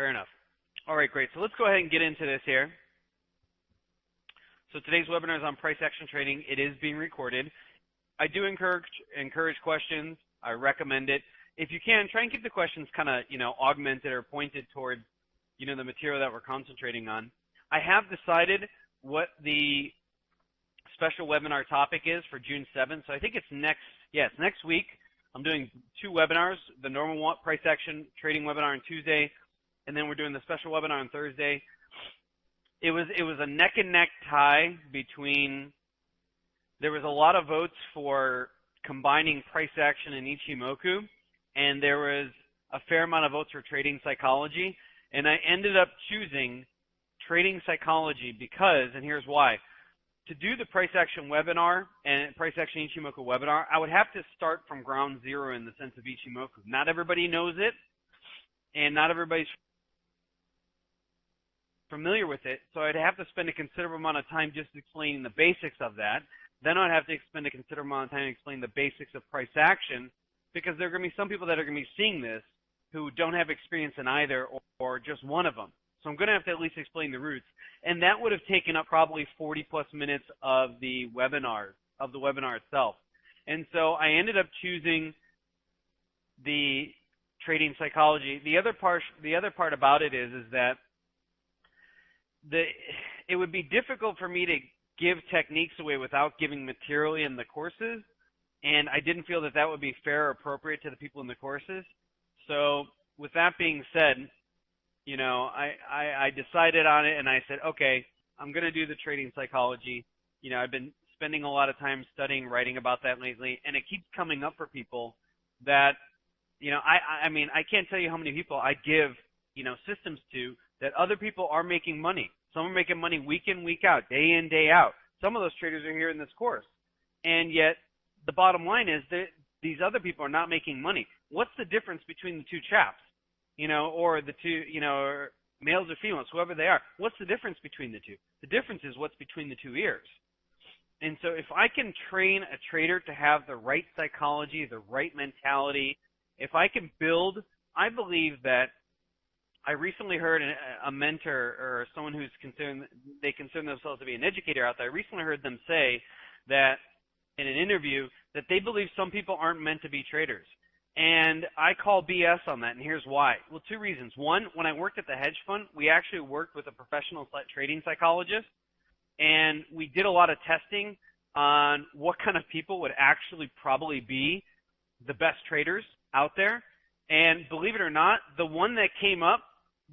Fair enough. All right, great. So let's go ahead and get into this here. So today's webinar is on price action trading. It is being recorded. I do encourage questions. I recommend it. If you can, try and keep the questions kind of, augmented or pointed toward, the material that we're concentrating on. I have decided what the special webinar topic is for June 7th. So I think it's next week. I'm doing 2 webinars, the normal price action trading webinar on Tuesday, and then we're doing the special webinar on Thursday. It was a neck and neck tie between, there was a lot of votes for combining price action and Ichimoku, and there was a fair amount of votes for trading psychology, and I ended up choosing trading psychology because, and here's why. To do the price action webinar and price action Ichimoku webinar, I would have to start from ground zero in the sense of Ichimoku. Not everybody knows it, and not everybody's familiar with it, so I'd have to spend a considerable amount of time just explaining the basics of that. Then I'd have to spend a considerable amount of time explaining the basics of price action, because there are going to be some people that are going to be seeing this who don't have experience in either or just one of them. So I'm going to have to at least explain the roots. And that would have taken up probably 40-plus minutes of the webinar itself. And so I ended up choosing the trading psychology. The other part about it is that it would be difficult for me to give techniques away without giving material in the courses, and I didn't feel that would be fair or appropriate to the people in the courses. So with that being said, I decided on it, and I said, okay, I'm going to do the trading psychology. I've been spending a lot of time studying, writing about that lately, and it keeps coming up for people that, I can't tell you how many people I give, systems to that other people are making money. Some are making money week in, week out, day in, day out. Some of those traders are here in this course. And yet the bottom line is that these other people are not making money. What's the difference between the two chaps? Or the two, or males or females, whoever they are. What's the difference between the two? The difference is what's between the two ears. And so if I can train a trader to have the right psychology, the right mentality, if I can build, I believe that I recently heard a mentor or someone who's they consider themselves to be an educator out there. I recently heard them say that in an interview that they believe some people aren't meant to be traders. And I call BS on that, and here's why. Well, 2 reasons. One, when I worked at the hedge fund, we actually worked with a professional trading psychologist, and we did a lot of testing on what kind of people would actually probably be the best traders out there. And believe it or not, the one that came up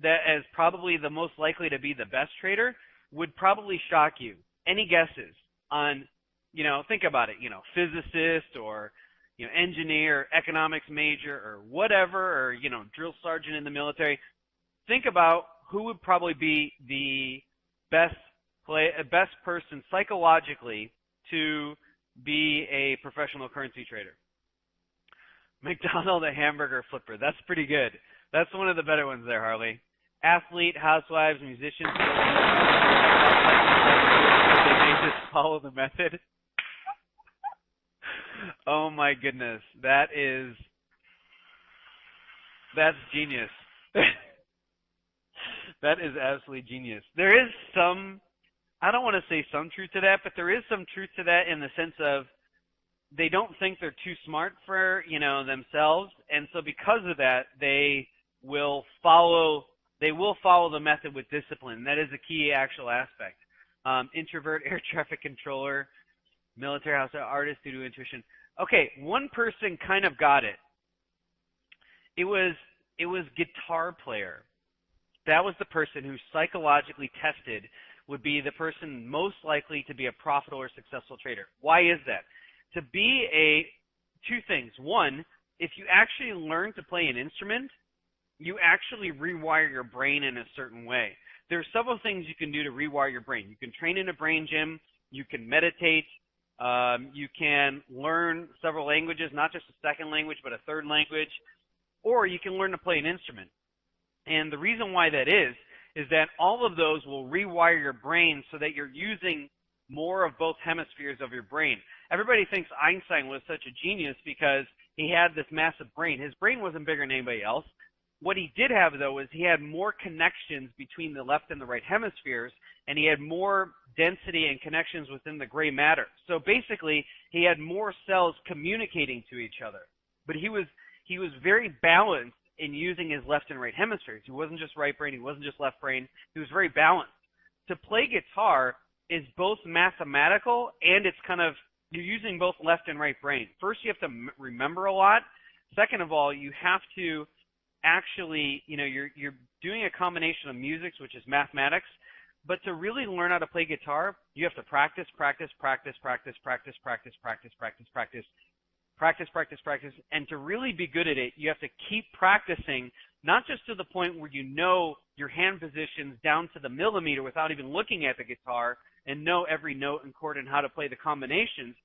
that as probably the most likely to be the best trader would probably shock you. Any guesses on, think about it, physicist or engineer, economics major, or whatever, or, drill sergeant in the military. Think about who would probably be the best person psychologically to be a professional currency trader. McDonald, a hamburger flipper. That's pretty good. That's one of the better ones there, Harley. Athlete, housewives, musicians. They may just follow the method. Oh my goodness, that's genius. That is absolutely genius. There is some, I don't want to say some truth to that, but there is some truth to that in the sense of they don't think they're too smart for, themselves, and so because of that, they will follow the method with discipline. That is a key actual aspect. Introvert, air traffic controller, military house artist due to intuition. Okay, one person kind of got it. It was guitar player. That was the person who psychologically tested would be the person most likely to be a profitable or successful trader. Why is that? To be two things. One, if you actually learn to play an instrument, you actually rewire your brain in a certain way. There are several things you can do to rewire your brain. You can train in a brain gym. You can meditate. You can learn several languages, not just a second language, but a third language. Or you can learn to play an instrument. And the reason why that is that all of those will rewire your brain so that you're using more of both hemispheres of your brain. Everybody thinks Einstein was such a genius because he had this massive brain. His brain wasn't bigger than anybody else. What he did have, though, is he had more connections between the left and the right hemispheres, and he had more density and connections within the gray matter. So basically, he had more cells communicating to each other. But he was very balanced in using his left and right hemispheres. He wasn't just right brain, he wasn't just left brain. He was very balanced. To play guitar is both mathematical and it's kind of, you're using both left and right brain. First, you have to remember a lot. Second of all, you have to actually, you're doing a combination of musics, which is mathematics. But to really learn how to play guitar, you have to practice, and to really be good at it, you have to keep practicing, not just to the point where you know your hand positions down to the millimeter without even looking at the guitar and know every note and chord and how to play the combinations.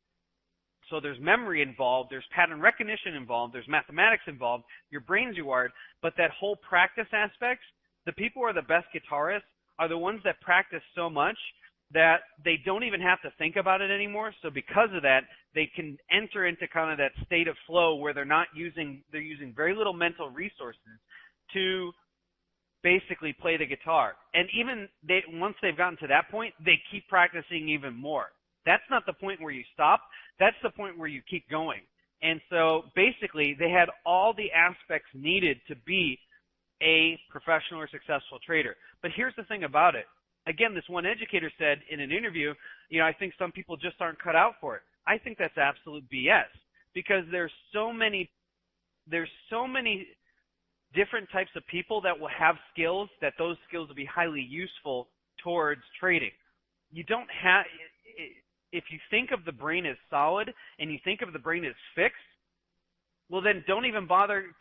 So there's memory involved, there's pattern recognition involved, there's mathematics involved, your brain's rewired, but that whole practice aspect, the people who are the best guitarists are the ones that practice so much that they don't even have to think about it anymore. So because of that, they can enter into kind of that state of flow where they're using very little mental resources to basically play the guitar. And even once they've gotten to that point, they keep practicing even more. That's not the point where you stop. That's the point where you keep going. And so basically, they had all the aspects needed to be a professional or successful trader. But here's the thing about it. Again, this one educator said in an interview, I think some people just aren't cut out for it. I think that's absolute BS, because there's so many different types of people that will have skills, that those skills will be highly useful towards trading. You don't have, if you think of the brain as solid and you think of the brain as fixed, well then don't even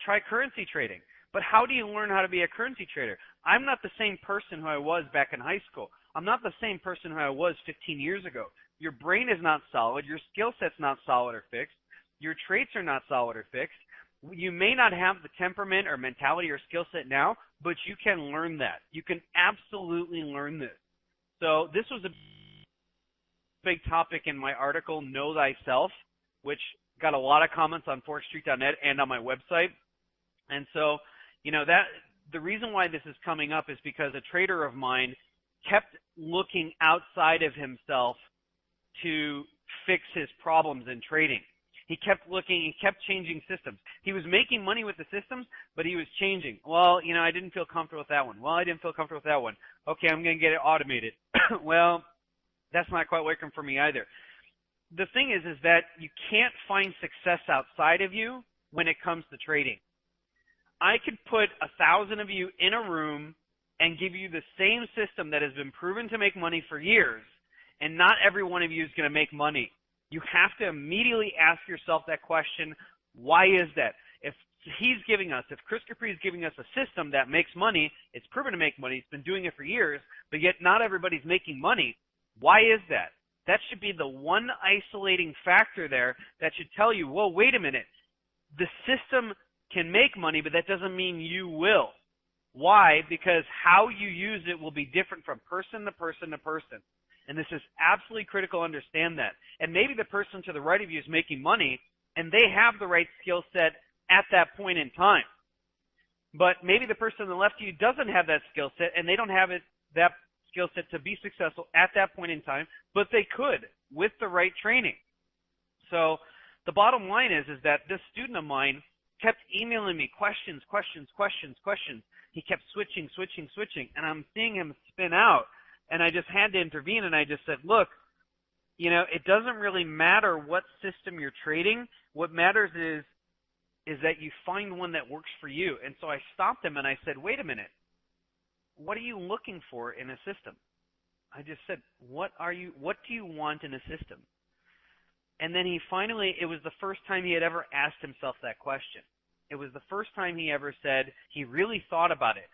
try currency trading. But how do you learn how to be a currency trader? I'm not the same person who I was back in high school. I'm not the same person who I was 15 years ago. Your brain is not solid. Your skill set's not solid or fixed. Your traits are not solid or fixed. You may not have the temperament or mentality or skill set now, but you can learn that. You can absolutely learn this. So this was a big topic in my article, Know Thyself, which got a lot of comments on forexstreet.net and on my website. And so, that the reason why this is coming up is because a trader of mine kept looking outside of himself to fix his problems in trading. He kept looking, he kept changing systems. He was making money with the systems, but he was changing. Well, I didn't feel comfortable with that one. Well, I didn't feel comfortable with that one. Okay, I'm going to get it automated. Well, that's not quite working for me either. The thing is that you can't find success outside of you when it comes to trading. I could put 1,000 of you in a room and give you the same system that has been proven to make money for years, and not every one of you is going to make money. You have to immediately ask yourself that question, why is that? If Chris Capre is giving us a system that makes money, it's proven to make money, it's been doing it for years, but yet not everybody's making money, why is that? That should be the one isolating factor there that should tell you, well, wait a minute, the system can make money, but that doesn't mean you will. Why? Because how you use it will be different from person to person to person. And this is absolutely critical to understand that. And maybe the person to the right of you is making money, and they have the right skill set at that point in time. But maybe the person on the left of you doesn't have that skill set, and they don't have that skill set to be successful at that point in time, but they could with the right training. So the bottom line is that this student of mine kept emailing me questions. He kept switching, and I'm seeing him spin out. And I just had to intervene, and I just said, look, it doesn't really matter what system you're trading. What matters is that you find one that works for you. And so I stopped him, and I said, wait a minute. What are you looking for in a system? I just said, what do you want in a system? And then it was the first time he had ever asked himself that question. It was the first time he ever said he really thought about it.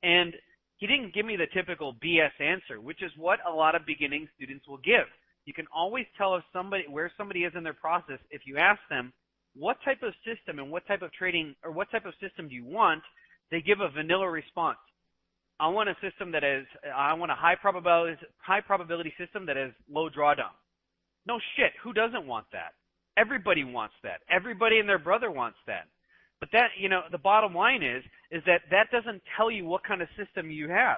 And he didn't give me the typical BS answer, which is what a lot of beginning students will give. You can always tell where somebody is in their process if you ask them, what type of system and what type of trading or what type of system do you want? They give a vanilla response. I want a high probability system that has low drawdown. No shit, who doesn't want that? Everybody wants that. Everybody and their brother wants that. But that, the bottom line is that doesn't tell you what kind of system you have.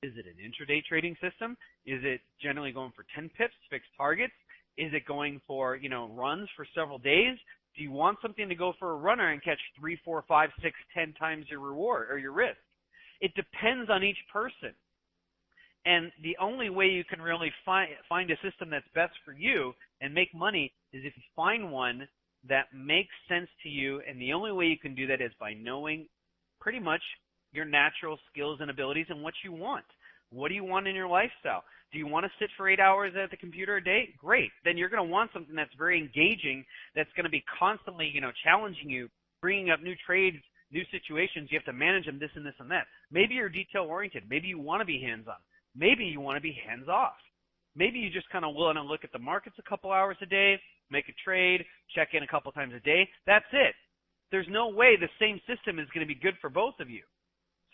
Is it an intraday trading system? Is it generally going for 10 pips, fixed targets? Is it going for, runs for several days? Do you want something to go for a runner and catch 3, 4, 5, 6, 10 times your reward or your risk? It depends on each person. And the only way you can really find a system that's best for you and make money is if you find one that makes sense to you. And the only way you can do that is by knowing pretty much your natural skills and abilities and what you want. What do you want in your lifestyle? Do you want to sit for 8 hours at the computer a day? Great. Then you're going to want something that's very engaging, that's going to be constantly, challenging you, bringing up new trades, new situations. You have to manage them, this and this and that. Maybe you're detail-oriented. Maybe you want to be hands-on. Maybe you want to be hands-off. Maybe you just kind of want to look at the markets a couple hours a day, make a trade, check in a couple times a day. That's it. There's no way the same system is going to be good for both of you.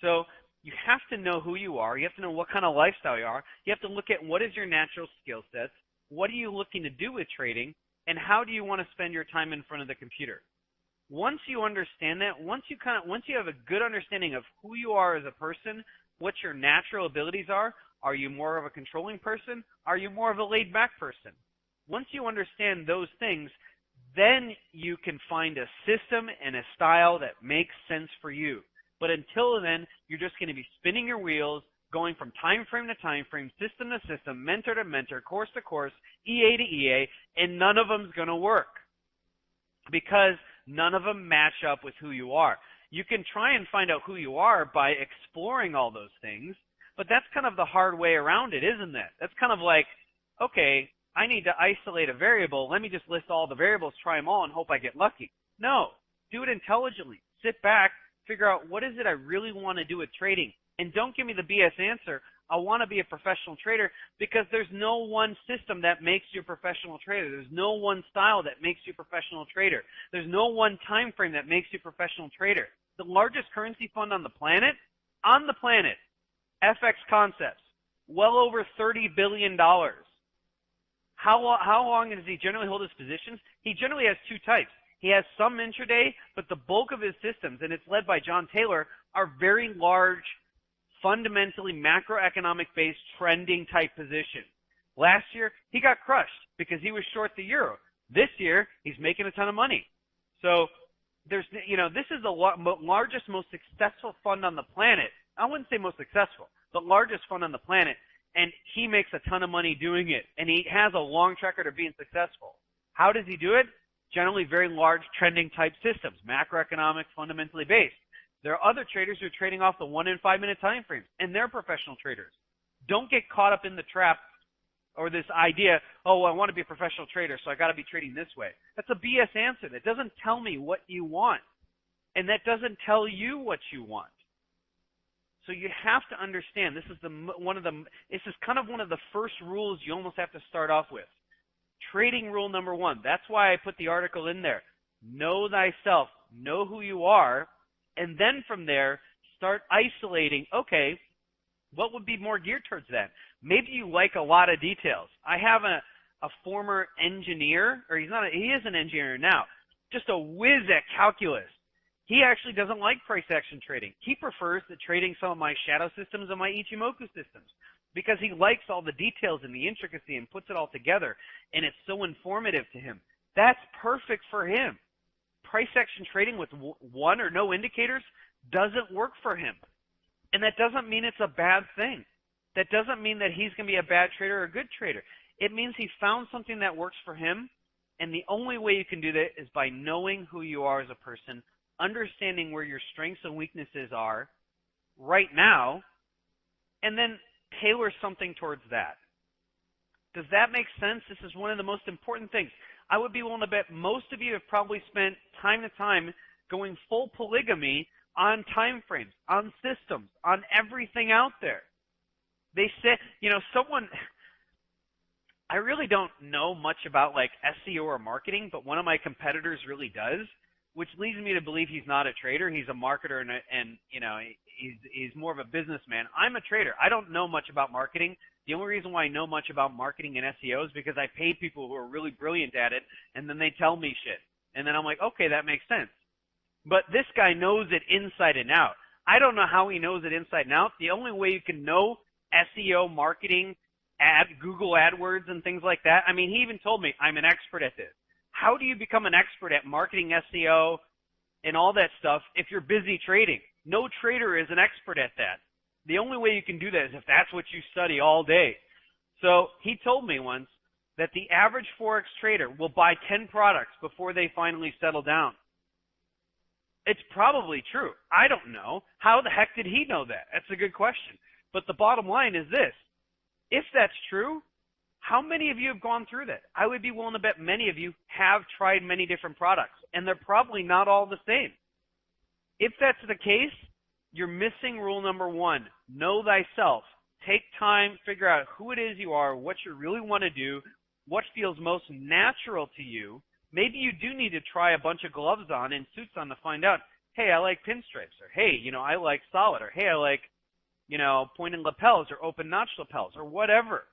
So you have to know who you are. You have to know what kind of lifestyle you are. You have to look at what is your natural skill sets, what are you looking to do with trading, and how do you want to spend your time in front of the computer. Once you understand that, once you have a good understanding of who you are as a person, what your natural abilities are you more of a controlling person? Are you more of a laid-back person? Once you understand those things, then you can find a system and a style that makes sense for you. But until then, you're just going to be spinning your wheels, going from time frame to time frame, system to system, mentor to mentor, course to course, EA to EA, and none of them's going to work because none of them match up with who you are. You can try and find out who you are by exploring all those things, but that's kind of the hard way around it, isn't it? That's kind of like, okay, I need to isolate a variable. Let me just list all the variables, try them all, and hope I get lucky. No, do it intelligently. Sit back, figure out what is it I really want to do with trading. And don't give me the BS answer, I want to be a professional trader, because there's no one system that makes you a professional trader. There's no one style that makes you a professional trader. There's no one time frame that makes you a professional trader. The largest currency fund on the planet, FX Concepts, well over $30 billion. How long does he generally hold his positions? He generally has two types. He has some intraday, but the bulk of his systems, and it's led by John Taylor, are very large, fundamentally macroeconomic-based trending type positions. Last year, he got crushed because he was short the euro. This year, he's making a ton of money. So this is the largest, most successful fund on the planet. I wouldn't say most successful, but largest fund on the planet, and he makes a ton of money doing it, and he has a long track record of being successful. How does he do it? Generally very large trending type systems, macroeconomic, fundamentally based. There are other traders who are trading off the 1 and 5 minute time frames, and they're professional traders. Don't get caught up in the trap or this idea, oh, well, I want to be a professional trader, so I got to be trading this way. That's a BS answer. That doesn't tell me what you want, and that doesn't tell you what you want. So you have to understand, this is kind of one of the first rules you almost have to start off with. Trading rule number 1. That's why I put the article in there. Know thyself. Know who you are. And then from there, start isolating, okay, what would be more geared towards that? Maybe you like a lot of details. I have a former engineer, or he is an engineer now, just a whiz at calculus. He actually doesn't like price action trading. He prefers the trading some of my shadow systems and my Ichimoku systems because he likes all the details and the intricacy and puts it all together, and it's so informative to him. That's perfect for him. Price action trading with one or no indicators doesn't work for him. And that doesn't mean it's a bad thing. That doesn't mean that he's going to be a bad trader or a good trader. It means he found something that works for him, and the only way you can do that is by knowing who you are as a person, understanding where your strengths and weaknesses are right now, and then tailor something towards that. Does that make sense? This is one of the most important things. I would be willing to bet most of you have probably spent time to time going full polygamy on time frames, on systems, on everything out there. They said, I really don't know much about like SEO or marketing, but one of my competitors really does, which leads me to believe he's not a trader. He's a marketer and he's more of a businessman. I'm a trader. I don't know much about marketing. The only reason why I know much about marketing and SEO is because I pay people who are really brilliant at it, and then they tell me shit. And then I'm like, okay, that makes sense. But this guy knows it inside and out. I don't know how he knows it inside and out. The only way you can know SEO, marketing, Google AdWords and things like that, I mean, he even told me, I'm an expert at this. How do you become an expert at marketing, SEO, and all that stuff if you're busy trading? No trader is an expert at that. The only way you can do that is if that's what you study all day. So he told me once that the average Forex trader will buy 10 products before they finally settle down. It's probably true. I don't know. How the heck did he know that? That's a good question. But the bottom line is this. If that's true, how many of you have gone through that? I would be willing to bet many of you have tried many different products, and they're probably not all the same. If that's the case, you're missing rule number 1. Know thyself. Take time, figure out who it is you are, what you really want to do, what feels most natural to you. Maybe you do need to try a bunch of gloves on and suits on to find out, hey, I like pinstripes, or hey, I like solid, or hey, I like, pointed lapels or open notch lapels or whatever.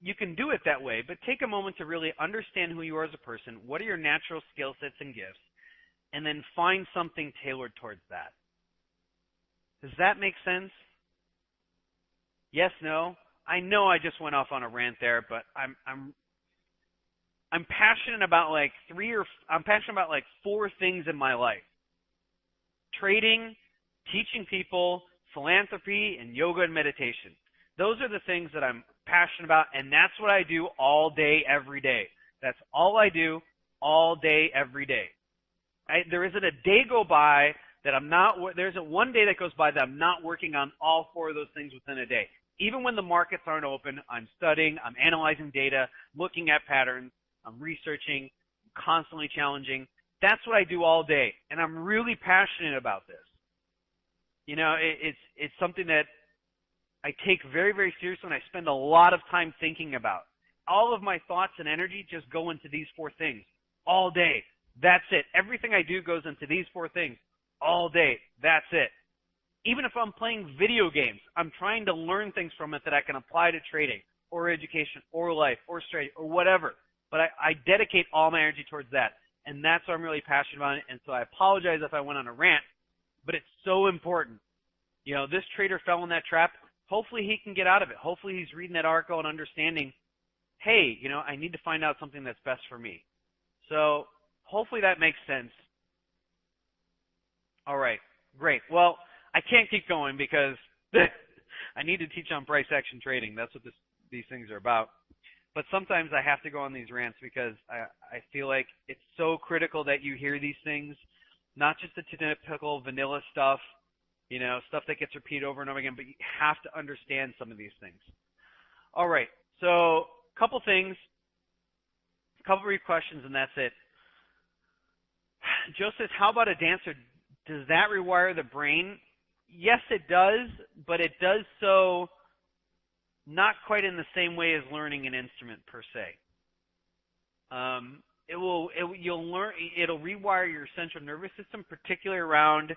You can do it that way, but take a moment to really understand who you are as a person, what are your natural skill sets and gifts, and then find something tailored towards that. Does that make sense? Yes, no? I know I just went off on a rant there, but I'm passionate about like 4 things in my life. Trading, teaching people, philanthropy, and yoga and meditation. Those are the things that I'm passionate about, and that's what I do all day, every day. That's all I do all day, every day. There isn't a day go by that there isn't one day that goes by that I'm not working on all 4 of those things within a day. Even when the markets aren't open, I'm studying, I'm analyzing data, looking at patterns, I'm researching, constantly challenging. That's what I do all day, and I'm really passionate about this. It's something that I take very, very seriously, and I spend a lot of time thinking about. All of my thoughts and energy just go into these 4 things all day. That's it. Everything I do goes into these 4 things all day. That's it. Even if I'm playing video games, I'm trying to learn things from it that I can apply to trading or education or life or strategy or whatever. But I dedicate all my energy towards that. And that's what I'm really passionate about. And so I apologize if I went on a rant, but it's so important. This trader fell in that trap. Hopefully he can get out of it. Hopefully he's reading that article and understanding, hey, I need to find out something that's best for me. So hopefully that makes sense. All right, great. Well, I can't keep going because I need to teach on price action trading. That's what these things are about. But sometimes I have to go on these rants because I feel like it's so critical that you hear these things, not just the typical vanilla stuff, stuff that gets repeated over and over again, but you have to understand some of these things. All right, so a couple things, a couple brief questions, and that's it. Joe says, how about a dancer? Does that rewire the brain? Yes, it does, but it does so not quite in the same way as learning an instrument per se. It'll rewire your central nervous system, particularly around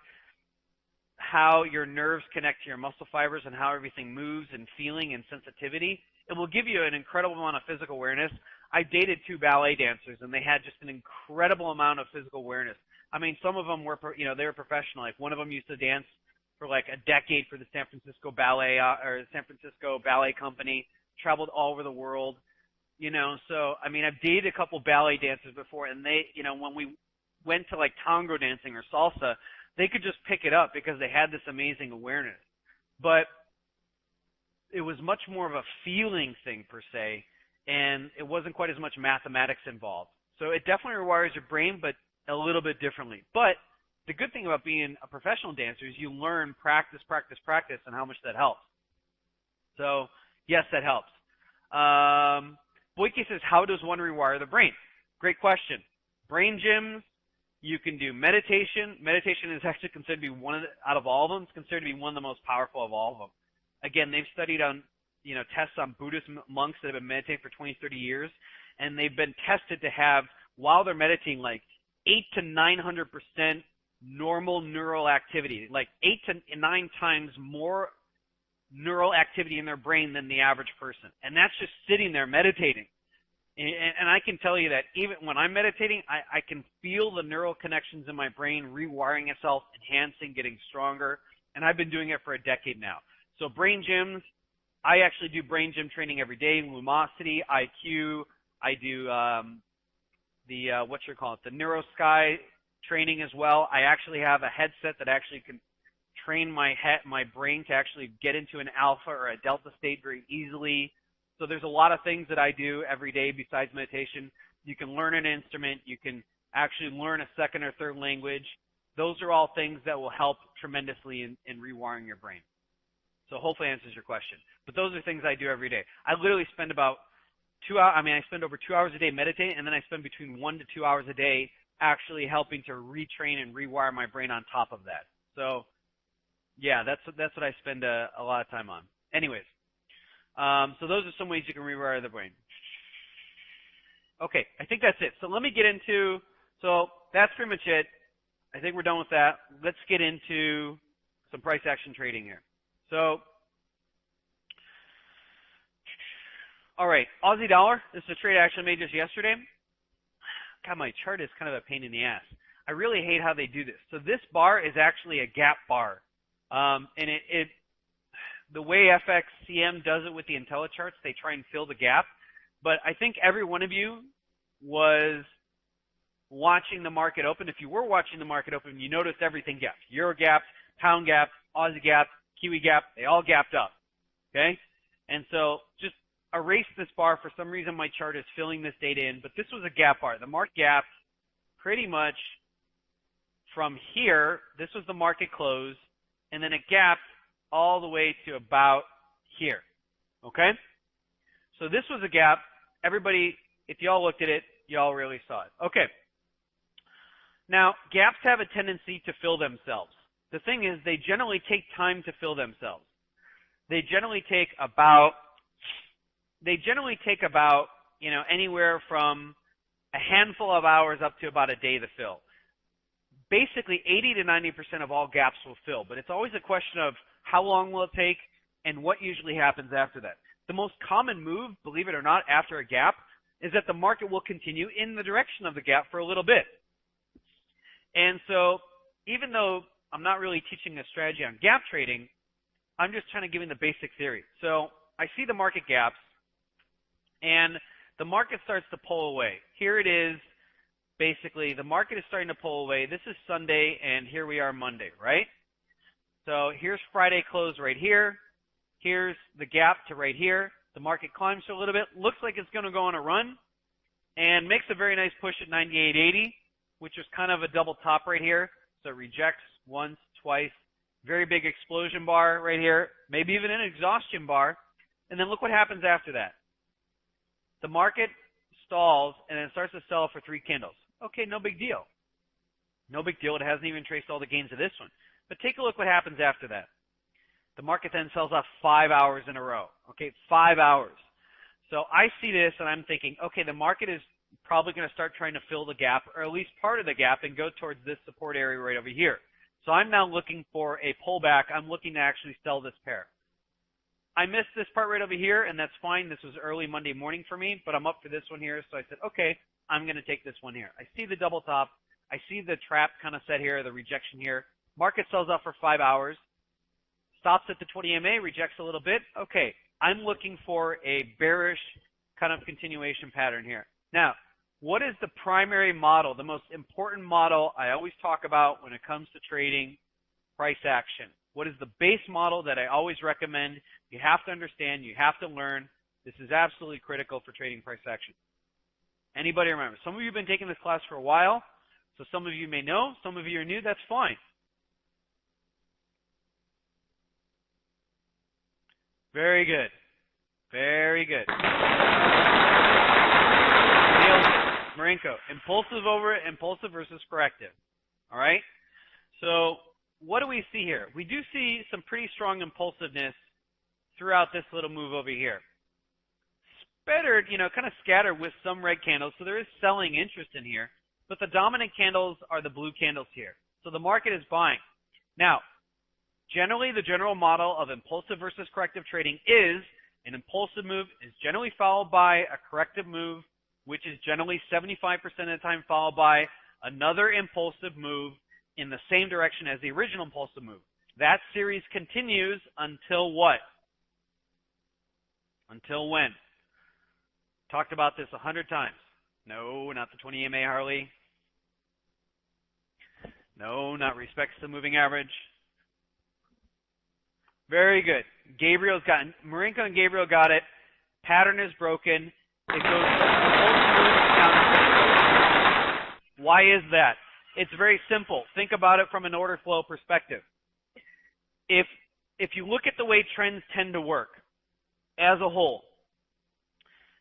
how your nerves connect to your muscle fibers and how everything moves and feeling and sensitivity. It will give you an incredible amount of physical awareness. I dated 2 ballet dancers, and they had just an incredible amount of physical awareness. I mean, some of them were, they were professional. Like one of them used to dance for like a decade for the San Francisco Ballet Company, traveled all over the world, So, I mean, I've dated a couple ballet dancers before, and they, when we went to like tango dancing or salsa, they could just pick it up because they had this amazing awareness. But it was much more of a feeling thing per se, and it wasn't quite as much mathematics involved. So it definitely rewires your brain, but a little bit differently. But the good thing about being a professional dancer is you learn practice, and how much that helps. So, yes, that helps. Boyke says, how does one rewire the brain? Great question. Brain gyms, you can do meditation. Meditation is actually considered to be out of all of them, it's considered to be one of the most powerful of all of them. Again, they've studied on, tests on Buddhist monks that have been meditating for 20, 30 years, and they've been tested to have, while they're meditating, like 800 to 900% normal neural activity, like 8 to 9 times more neural activity in their brain than the average person. And that's just sitting there meditating. And I can tell you that even when I'm meditating, I can feel the neural connections in my brain rewiring itself, enhancing, getting stronger. And I've been doing it for a decade now. So brain gyms, I actually do brain gym training every day, Lumosity, IQ. I do the NeuroSky training as well. I actually have a headset that actually can train my brain to actually get into an alpha or a delta state very easily. So there's a lot of things that I do every day besides meditation. You can learn an instrument. You can actually learn a second or third language. Those are all things that will help tremendously in rewiring your brain. So hopefully answers your question. But those are things I do every day. I literally spend about 2 hours. I spend over 2 hours a day meditating, and then I spend between 1 to 2 hours a day actually helping to retrain and rewire my brain on top of that. So yeah, that's what I spend a lot of time on. Anyways. So those are some ways you can rewire the brain. Okay, I think that's it. So let me get into, so that's pretty much it. I think we're done with that. Let's get into some price action trading here. So, all right, Aussie dollar. This is a trade I actually made just yesterday. God, my chart is kind of a pain in the ass. I really hate how they do this. So this bar is actually a gap bar. And the way FXCM does it with the IntelliCharts, they try and fill the gap. But I think every one of you was watching the market open. If you were watching the market open, you noticed everything gapped. Euro gapped, pound gapped, Aussie gapped, Kiwi gapped. They all gapped up. Okay? And so just erase this bar. For some reason, my chart is filling this data in. But this was a gap bar. The market gapped pretty much from here. This was the market close. And then it gapped all the way to about here, okay? So this was a gap. Everybody, if y'all looked at it, y'all really saw it. Okay. Now, gaps have a tendency to fill themselves. The thing is, they generally take time to fill themselves. They generally take about, anywhere from a handful of hours up to about a day to fill. Basically, 80 to 90% of all gaps will fill, but it's always a question of how long will it take and what usually happens after that. The most common move, believe it or not, after a gap is that the market will continue in the direction of the gap for a little bit. And so even though I'm not really teaching a strategy on gap trading, I'm just trying to give you the basic theory. So I see the market gaps, and the market starts to pull away. Here it is. Basically, the market is starting to pull away. This is Sunday, and here we are Monday, right? So here's Friday close right here. Here's the gap to right here. The market climbs for a little bit. Looks like it's going to go on a run and makes a very nice push at 98.80, which is kind of a double top right here. So it rejects once, twice. Very big explosion bar right here. Maybe even an exhaustion bar. And then look what happens after that. The market stalls and then starts to sell for 3 candles. Okay, no big deal. No big deal. It hasn't even traced all the gains of this one. But take a look what happens after that. The market then sells off 5 hours in a row. Okay, 5 hours. So I see this and I'm thinking, okay, the market is probably going to start trying to fill the gap, or at least part of the gap, and go towards this support area right over here. So I'm now looking for a pullback. I'm looking to actually sell this pair. I missed this part right over here, and that's fine. This was early Monday morning for me, but I'm up for this one here. So I said, okay, I'm going to take this one here. I see the double top. I see the trap kind of set here, the rejection here. Market sells off for 5 hours. Stops at the 20 MA, rejects a little bit. Okay, I'm looking for a bearish kind of continuation pattern here. Now, what is the primary model, the most important model I always talk about when it comes to trading? Price action. What is the base model that I always recommend? You have to understand, you have to learn. This is absolutely critical for trading price action. Anybody remember? Some of you have been taking this class for a while, so some of you may know, some of you are new, that's fine. Very good. Very good. Marinko, impulsive versus corrective. All right? So what do we see here? We do see some pretty strong impulsiveness throughout this little move over here. Spattered, kind of scattered with some red candles, so there is selling interest in here. But the dominant candles are the blue candles here. So the market is buying. Now, generally, the general model of impulsive versus corrective trading is an impulsive move is generally followed by a corrective move which is generally 75% of the time followed by another impulsive move in the same direction as the original impulsive move. That series continues until what? Until when? Talked about this 100 times. No, not the 20 EMA Harley. No, not respects the moving average. Very good. Marinko and Gabriel got it. Pattern is broken. It goes down. Why is that? It's very simple. Think about it from an order flow perspective. If you look at the way trends tend to work as a whole,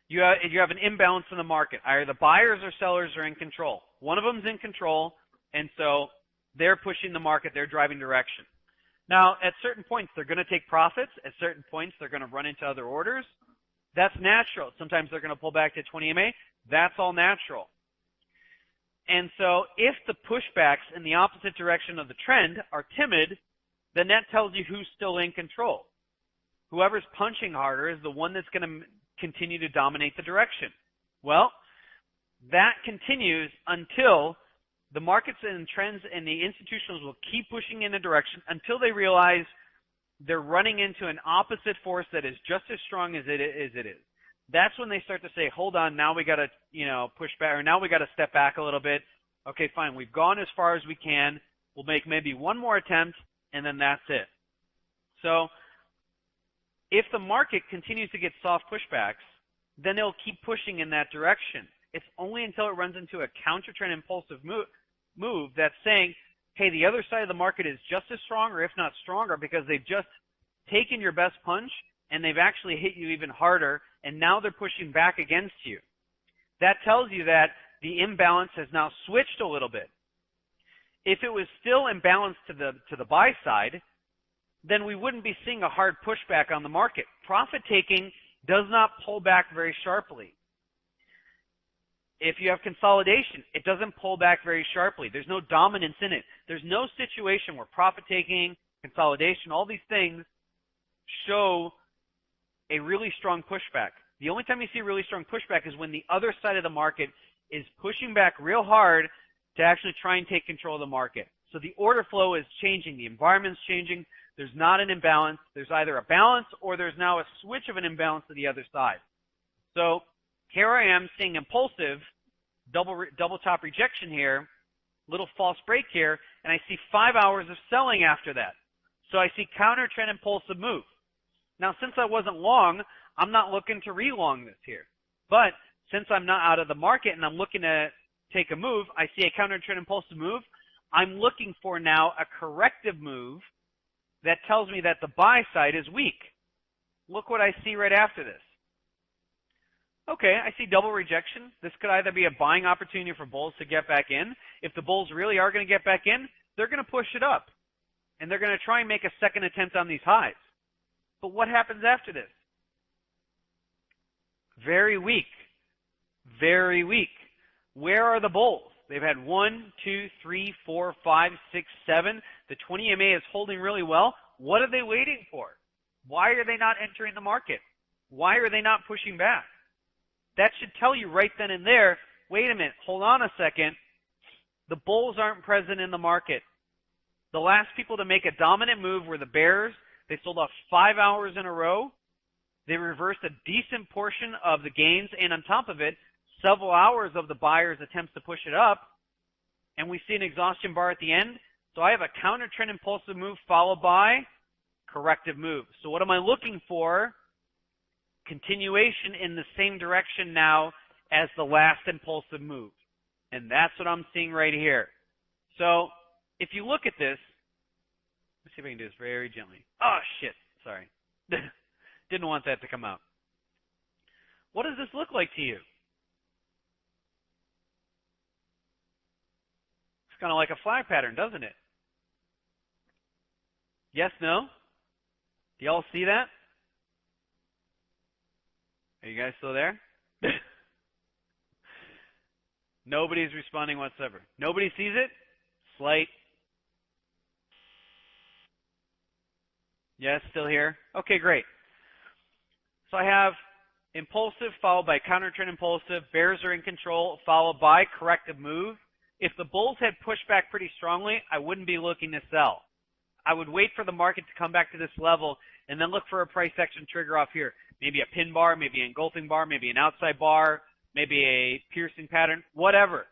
you have an imbalance in the market. Either the buyers or sellers are in control. One of them is in control, and so they're pushing the market. They're driving direction. Now, at certain points, they're going to take profits. At certain points, they're going to run into other orders. That's natural. Sometimes they're going to pull back to 20 EMA. That's all natural. And so if the pushbacks in the opposite direction of the trend are timid, then that tells you who's still in control. Whoever's punching harder is the one that's going to continue to dominate the direction. Well, that continues until the markets and trends and the institutionals will keep pushing in a direction until they realize they're running into an opposite force that is just as strong as it is. That's when they start to say, hold on, now we got to, push back, or now we got to step back a little bit. Okay, fine, we've gone as far as we can. We'll make maybe one more attempt, and then that's it. So if the market continues to get soft pushbacks, then they'll keep pushing in that direction. It's only until it runs into a counter-trend impulsive move that's saying, hey, the other side of the market is just as strong, or if not stronger, because they've just taken your best punch and they've actually hit you even harder, and now they're pushing back against you. That tells you that the imbalance has now switched a little bit. If it was still imbalanced to the buy side, then we wouldn't be seeing a hard pushback on the market. Profit taking does not pull back very sharply. If you have consolidation, it doesn't pull back very sharply. There's no dominance in it. There's no situation where profit taking, consolidation, all these things show a really strong pushback. The only time you see a really strong pushback is when the other side of the market is pushing back real hard to actually try and take control of the market. So the order flow is changing. The environment's changing. There's not an imbalance. There's either a balance or there's now a switch of an imbalance to the other side. So here I am seeing impulsive double top rejection here, little false break here, and I see 5 hours of selling after that. So I see counter trend impulsive move. Now, since I wasn't long, I'm not looking to re-long this here. But since I'm not out of the market and I'm looking to take a move, I see a counter trend impulsive move. I'm looking for now a corrective move that tells me that the buy side is weak. Look what I see right after this. Okay, I see double rejection. This could either be a buying opportunity for bulls to get back in. If the bulls really are going to get back in, they're going to push it up. And they're going to try and make a second attempt on these highs. But what happens after this? Very weak. Very weak. Where are the bulls? They've had 1, 2, 3, 4, 5, 6, 7. The 20 EMA is holding really well. What are they waiting for? Why are they not entering the market? Why are they not pushing back? That should tell you right then and there, wait a minute, hold on a second. The bulls aren't present in the market. The last people to make a dominant move were the bears. They sold off 5 hours in a row. They reversed a decent portion of the gains, and on top of it, several hours of the buyers' attempts to push it up. And we see an exhaustion bar at the end. So I have a counter trend impulsive move followed by corrective move. So what am I looking for? Continuation in the same direction now as the last impulsive move. And that's what I'm seeing right here. So if you look at this, let's see if I can do this very gently. Oh, shit. Sorry. Didn't want that to come out. What does this look like to you? It's kind of like a flag pattern, doesn't it? Yes, no? Do y'all see that? Are you guys still there? Nobody's responding whatsoever. Nobody sees it? Slight. Yes, still here? Okay, great. So I have impulsive followed by counter trend impulsive, bears are in control, followed by corrective move. If the bulls had pushed back pretty strongly, I wouldn't be looking to sell. I would wait for the market to come back to this level and then look for a price action trigger off here. Maybe a pin bar, maybe an engulfing bar, maybe an outside bar, maybe a piercing pattern, whatever.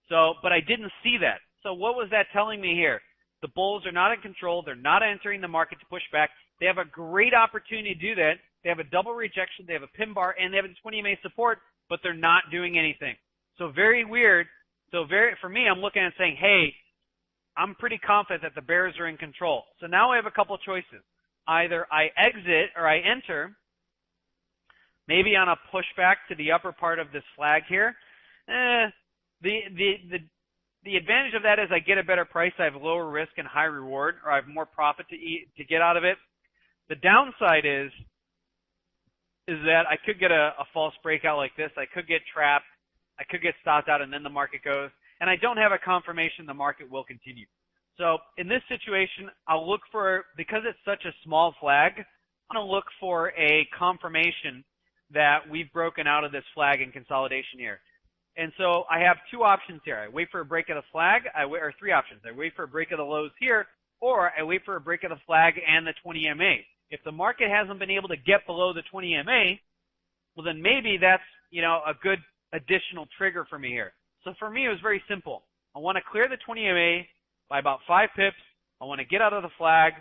So, but I didn't see that. So what was that telling me here? The bulls are not in control. They're not entering the market to push back. They have a great opportunity to do that. They have a double rejection. They have a pin bar, and they have a 20 MA support, but they're not doing anything. So very weird. So for me, I'm looking at it saying, hey, I'm pretty confident that the bears are in control. So now I have a couple of choices. Either I exit or I enter, maybe on a pushback to the upper part of this flag here. The advantage of that is I get a better price. I have lower risk and high reward, or I have more profit to get out of it. The downside is that I could get a false breakout like this. I could get trapped. I could get stopped out, and then the market goes. And I don't have a confirmation the market will continue. So in this situation, I'll look for, because it's such a small flag, I'm going to look for a confirmation that we've broken out of this flag in consolidation here. And so I have two options here. I wait for a break of the flag, or three options. I wait for a break of the lows here, or I wait for a break of the flag and the 20 MA. If the market hasn't been able to get below the 20 MA, well then maybe that's, a good additional trigger for me here. So for me, it was very simple. I want to clear the 20 MA by about 5 pips. I want to get out of the flag.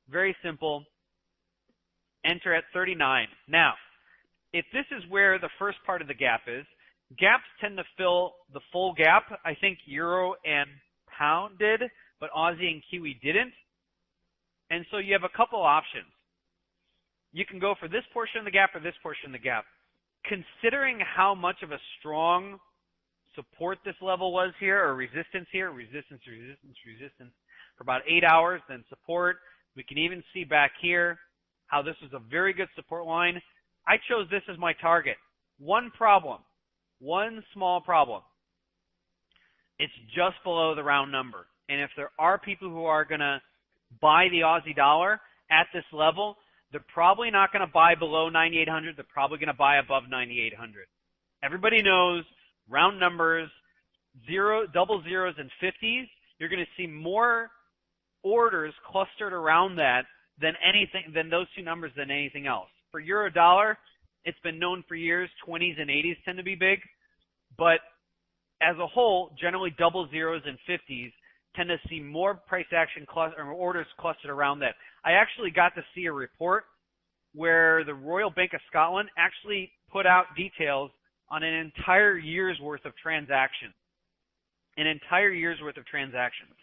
Very simple. Enter at 39. Now, if this is where the first part of the gap is, gaps tend to fill the full gap. I think Euro and Pound did, but Aussie and Kiwi didn't. And so you have a couple options. You can go for this portion of the gap or this portion of the gap. Considering how much of a strong support this level was here, or resistance here, resistance for about 8 hours, then support. We can even see back here how this was a very good support line. I chose this as my target. One small problem. It's just below the round number. And if there are people who are going to buy the Aussie dollar at this level, they're probably not going to buy below 9,800. They're probably going to buy above 9,800. Everybody knows round numbers, double zeros and 50s. You're going to see more orders clustered around that than those two numbers than anything else. For euro dollar, it's been known for years 20s and 80s tend to be big, but as a whole, generally double zeros and 50s tend to see more price action orders clustered around that. I actually got to see a report where the Royal Bank of Scotland actually put out details on an entire year's worth of transactions. An entire year's worth of transactions.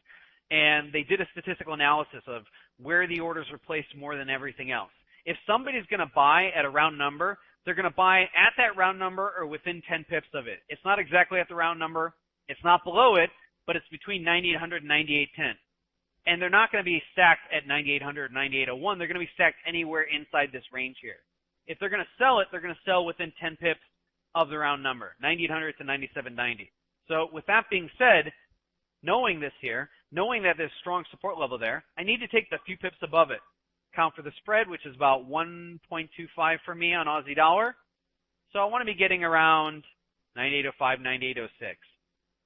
And they did a statistical analysis of where the orders were placed more than everything else. If somebody's going to buy at a round number, they're going to buy at that round number or within 10 pips of it. It's not exactly at the round number. It's not below it, but it's between 9,800 and 9,810. And they're not going to be stacked at 9,800 or 9,801. They're going to be stacked anywhere inside this range here. If they're going to sell it, they're going to sell within 10 pips of the round number, 9,800 to 9,790. So with that being said, knowing this here, knowing that there's strong support level there, I need to take the few pips above it. Count for the spread, which is about 1.25 for me on Aussie dollar. So I want to be getting around 9,805, 9,806.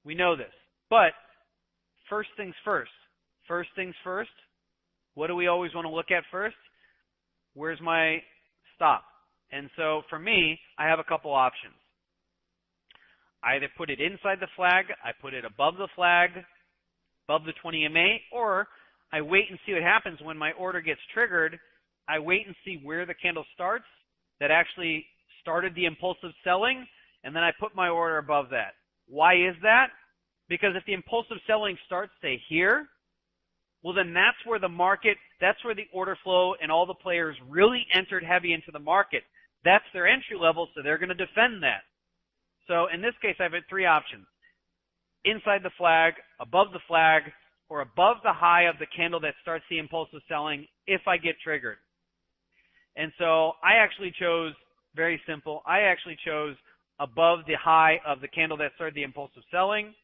We know this. But first things first. First things first. What do we always want to look at first? Where's my stop? And so for me, I have a couple options. I either put it inside the flag, I put it above the flag, above the 20 MA, or I wait and see what happens when my order gets triggered. I wait and see where the candle starts that actually started the impulsive selling, and then I put my order above that. Why is that? Because if the impulsive selling starts, say, here, well, then that's where the market, that's where the order flow and all the players really entered heavy into the market. That's their entry level, so they're going to defend that. So in this case, I have three options. Inside the flag, above the flag, or above the high of the candle that starts the impulsive selling if I get triggered. And so I actually chose, very simple, I actually chose above the high of the candle that started the impulsive selling.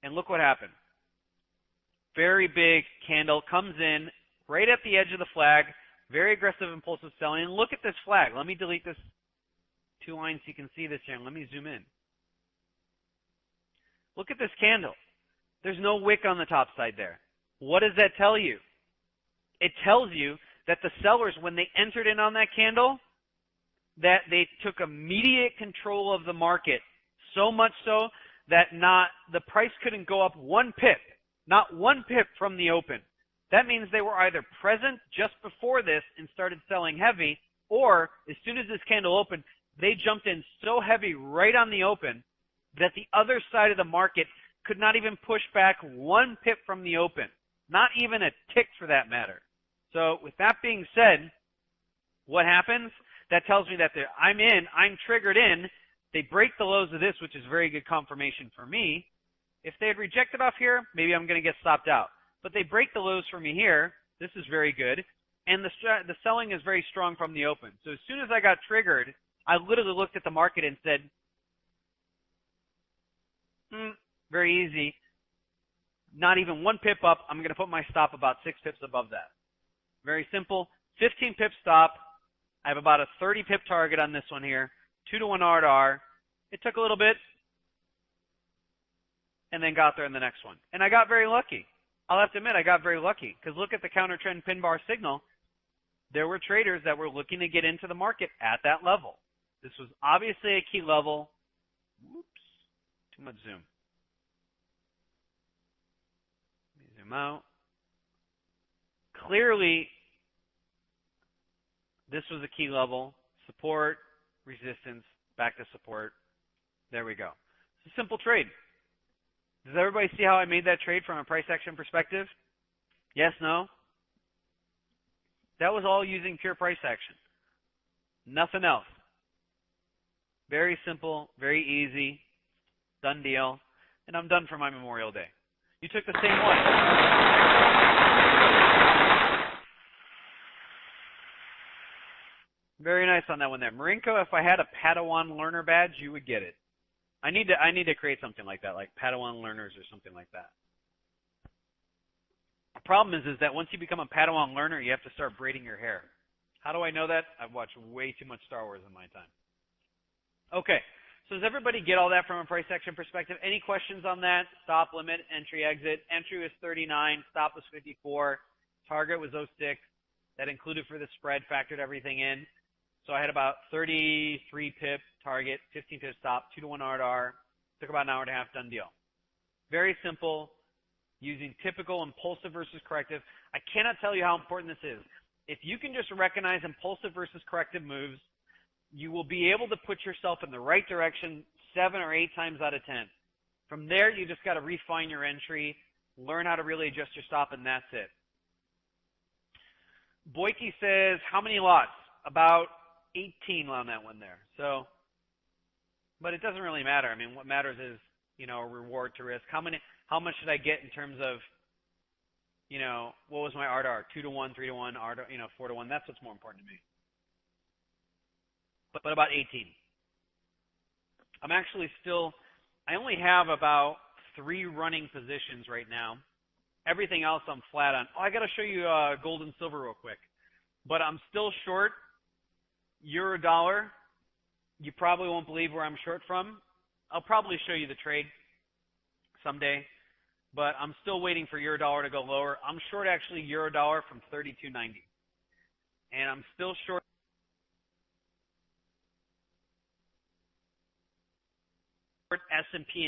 And look what happened. Very big candle comes in right at the edge of the flag, Very aggressive, impulsive selling. And look at this flag. Let me delete this 2 lines so you can see this here. Let me zoom in. Look at this candle. There's no wick on the top side there. What does that tell you? It tells you that the sellers, when they entered in on that candle, that they took immediate control of the market, so much so that the price couldn't go up 1 pip, not 1 pip from the open. That means they were either present just before this and started selling heavy, or as soon as this candle opened, they jumped in so heavy right on the open that the other side of the market could not even push back 1 pip from the open, not even a tick for that matter. So with that being said, what happens? That tells me that I'm triggered in. They break the lows of this, which is very good confirmation for me. If they had rejected off here, maybe I'm going to get stopped out. But they break the lows for me here. This is very good. And the selling is very strong from the open. So as soon as I got triggered, I literally looked at the market and said, very easy. Not even 1 pip up. I'm going to put my stop about 6 pips above that. Very simple. 15 pip stop. I have about a 30 pip target on this one here. 2-to-1 R to R. It took a little bit and then got there in the next one. And I got very lucky. I'll have to admit I got very lucky because look at the counter trend pin bar signal. There were traders that were looking to get into the market at that level. This was obviously a key level. Whoops. Too much zoom. Let me zoom out. Clearly, this was a key level. Support, resistance, back to support. There we go. It's a simple trade. Does everybody see how I made that trade from a price action perspective? Yes, no? That was all using pure price action. Nothing else. Very simple, very easy, done deal, and I'm done for my Memorial Day. You took the same one. Very nice on that one there. Marinko, if I had a Padawan learner badge, you would get it. I need to create something like that, like Padawan learners or something like that. The problem is that once you become a Padawan learner, you have to start braiding your hair. How do I know that? I've watched way too much Star Wars in my time. Okay, so does everybody get all that from a price action perspective? Any questions on that? Stop, limit, entry, exit. Entry was 39, stop was 54, target was 06. That included for the spread, factored everything in. So I had about 33 pip target, 15 pip stop, 2-to-1 R to R. Took about an hour and a half, done deal. Very simple, using typical impulsive versus corrective. I cannot tell you how important this is. If you can just recognize impulsive versus corrective moves, you will be able to put yourself in the right direction 7 or 8 times out of 10. From there, you just got to refine your entry, learn how to really adjust your stop, and that's it. Boyke says, how many lots? About 18 on that one there. So, but it doesn't really matter. I mean, what matters is, reward to risk. How much should I get in terms of, what was my R to R? 2-to-1, 3-to-1, R to, 4-to-1. That's what's more important to me. But about 18. I'm actually I only have about 3 running positions right now. Everything else I'm flat on. Oh, I got to show you gold and silver real quick. But I'm still short euro dollar. You probably won't believe where I'm short from. I'll probably show you the trade someday. But I'm still waiting for euro dollar to go lower. I'm short actually euro dollar from 32.90. And I'm still short S&P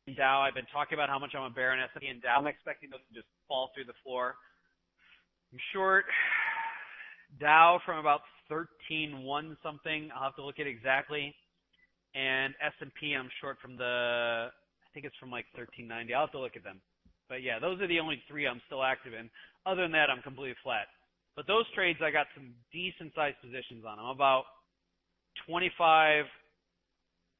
and Dow. I've been talking about how much I'm a bear in S&P and Dow. I'm expecting those to just fall through the floor. I'm short Dow from about 13.1 something. I'll have to look at exactly. And S&P I'm short from I think it's from like 13.90. I'll have to look at them. But yeah, those are the only 3 I'm still active in. Other than that, I'm completely flat. But those trades, I got some decent sized positions on. I'm about 25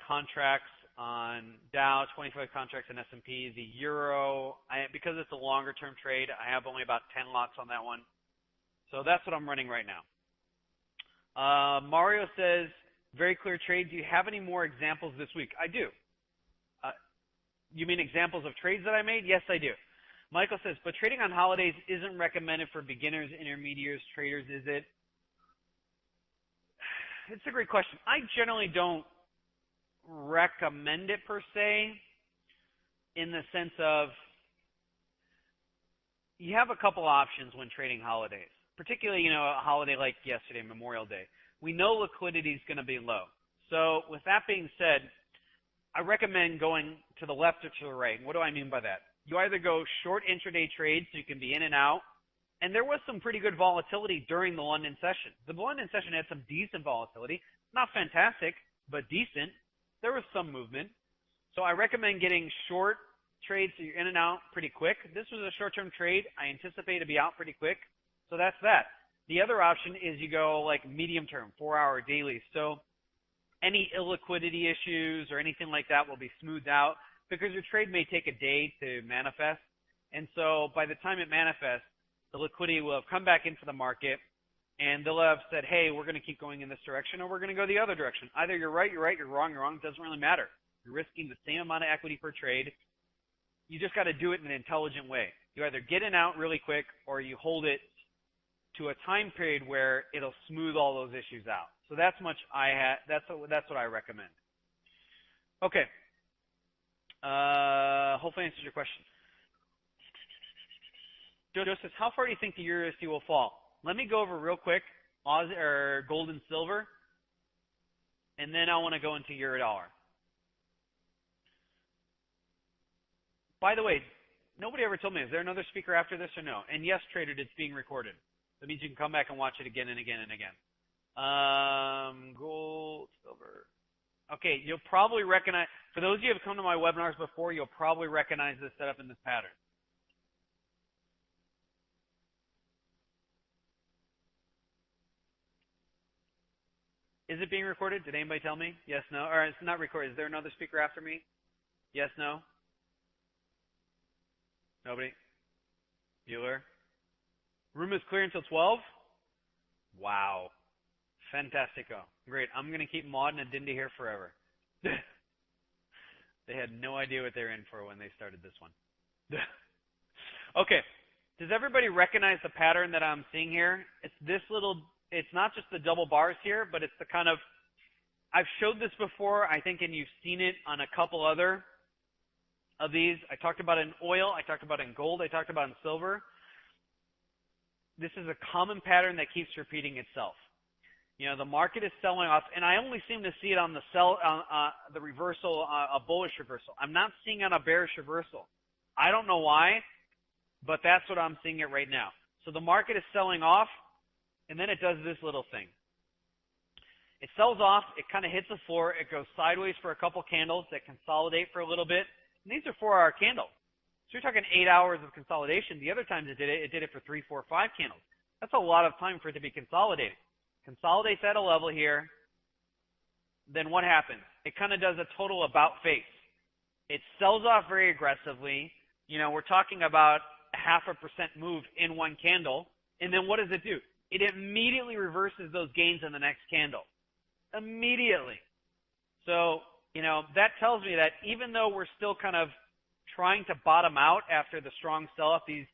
contracts on Dow, 25 contracts on S&P. The euro, because it's a longer term trade, I have only about 10 lots on that one. So that's what I'm running right now. Mario says, very clear trade. Do you have any more examples this week? I do. You mean examples of trades that I made? Yes, I do. Michael says, but trading on holidays isn't recommended for beginners, intermediates, traders, is it? It's a great question. I generally don't recommend it per se, in the sense of you have a couple options when trading holidays, particularly, a holiday like yesterday, Memorial Day. We know liquidity is going to be low. So with that being said, I recommend going to the left or to the right. What do I mean by that? You either go short intraday trades so you can be in and out, and there was some pretty good volatility during the London session. The London session had some decent volatility. Not fantastic, but decent. There was some movement. So I recommend getting short trades so you're in and out pretty quick. This was a short-term trade. I anticipate to be out pretty quick. So that's that. The other option is you go like medium-term, 4-hour daily. So any illiquidity issues or anything like that will be smoothed out because your trade may take a day to manifest. And so by the time it manifests, the liquidity will have come back into the market and they'll have said, hey, we're going to keep going in this direction or we're going to go the other direction. Either you're right, you're wrong, it doesn't really matter. You're risking the same amount of equity per trade. You just got to do it in an intelligent way. You either get in out really quick or you hold it to a time period where it'll smooth all those issues out. So that's what I recommend. Okay. Hopefully I answered your question. Joe says, how far do you think the EURUSD will fall? Let me go over real quick gold and silver, and then I want to go into euro dollar. By the way, nobody ever told me, is there another speaker after this or no? And yes, Trader, it's being recorded. That means you can come back and watch it again and again and again. Gold, silver. Okay, you'll probably recognize, for those of you who have come to my webinars before, you'll probably recognize this setup in this pattern. Is it being recorded? Did anybody tell me? Yes, no? Or it's not recorded. Is there another speaker after me? Yes, no? Nobody? Bueller? Room is clear until 12? Wow. Fantastico. Great. I'm going to keep modding Adinda here forever. They had no idea what they were in for when they started this one. Okay. Does everybody recognize the pattern that I'm seeing here? It's this little, it's not just the double bars here, but it's the kind of, I've showed this before, I think, and you've seen it on a couple other of these. I talked about it in oil. I talked about it in gold. I talked about it in silver. This is a common pattern that keeps repeating itself. The market is selling off, and I only seem to see it on the reversal, a bullish reversal. I'm not seeing on a bearish reversal. I don't know why, but that's what I'm seeing it right now. So the market is selling off, and then it does this little thing. It sells off, it kind of hits the floor, it goes sideways for a couple candles that consolidate for a little bit. And these are 4-hour candles. So you're talking 8 hours of consolidation. The other times it did it for 3, 4, 5 candles. That's a lot of time for it to be consolidating. Consolidates at a level here. Then what happens? It kind of does a total about face. It sells off very aggressively. We're talking about a 0.5% move in one candle. And then what does it do? It immediately reverses those gains in the next candle. Immediately. So, that tells me that even though we're still kind of trying to bottom out after the strong sell-off these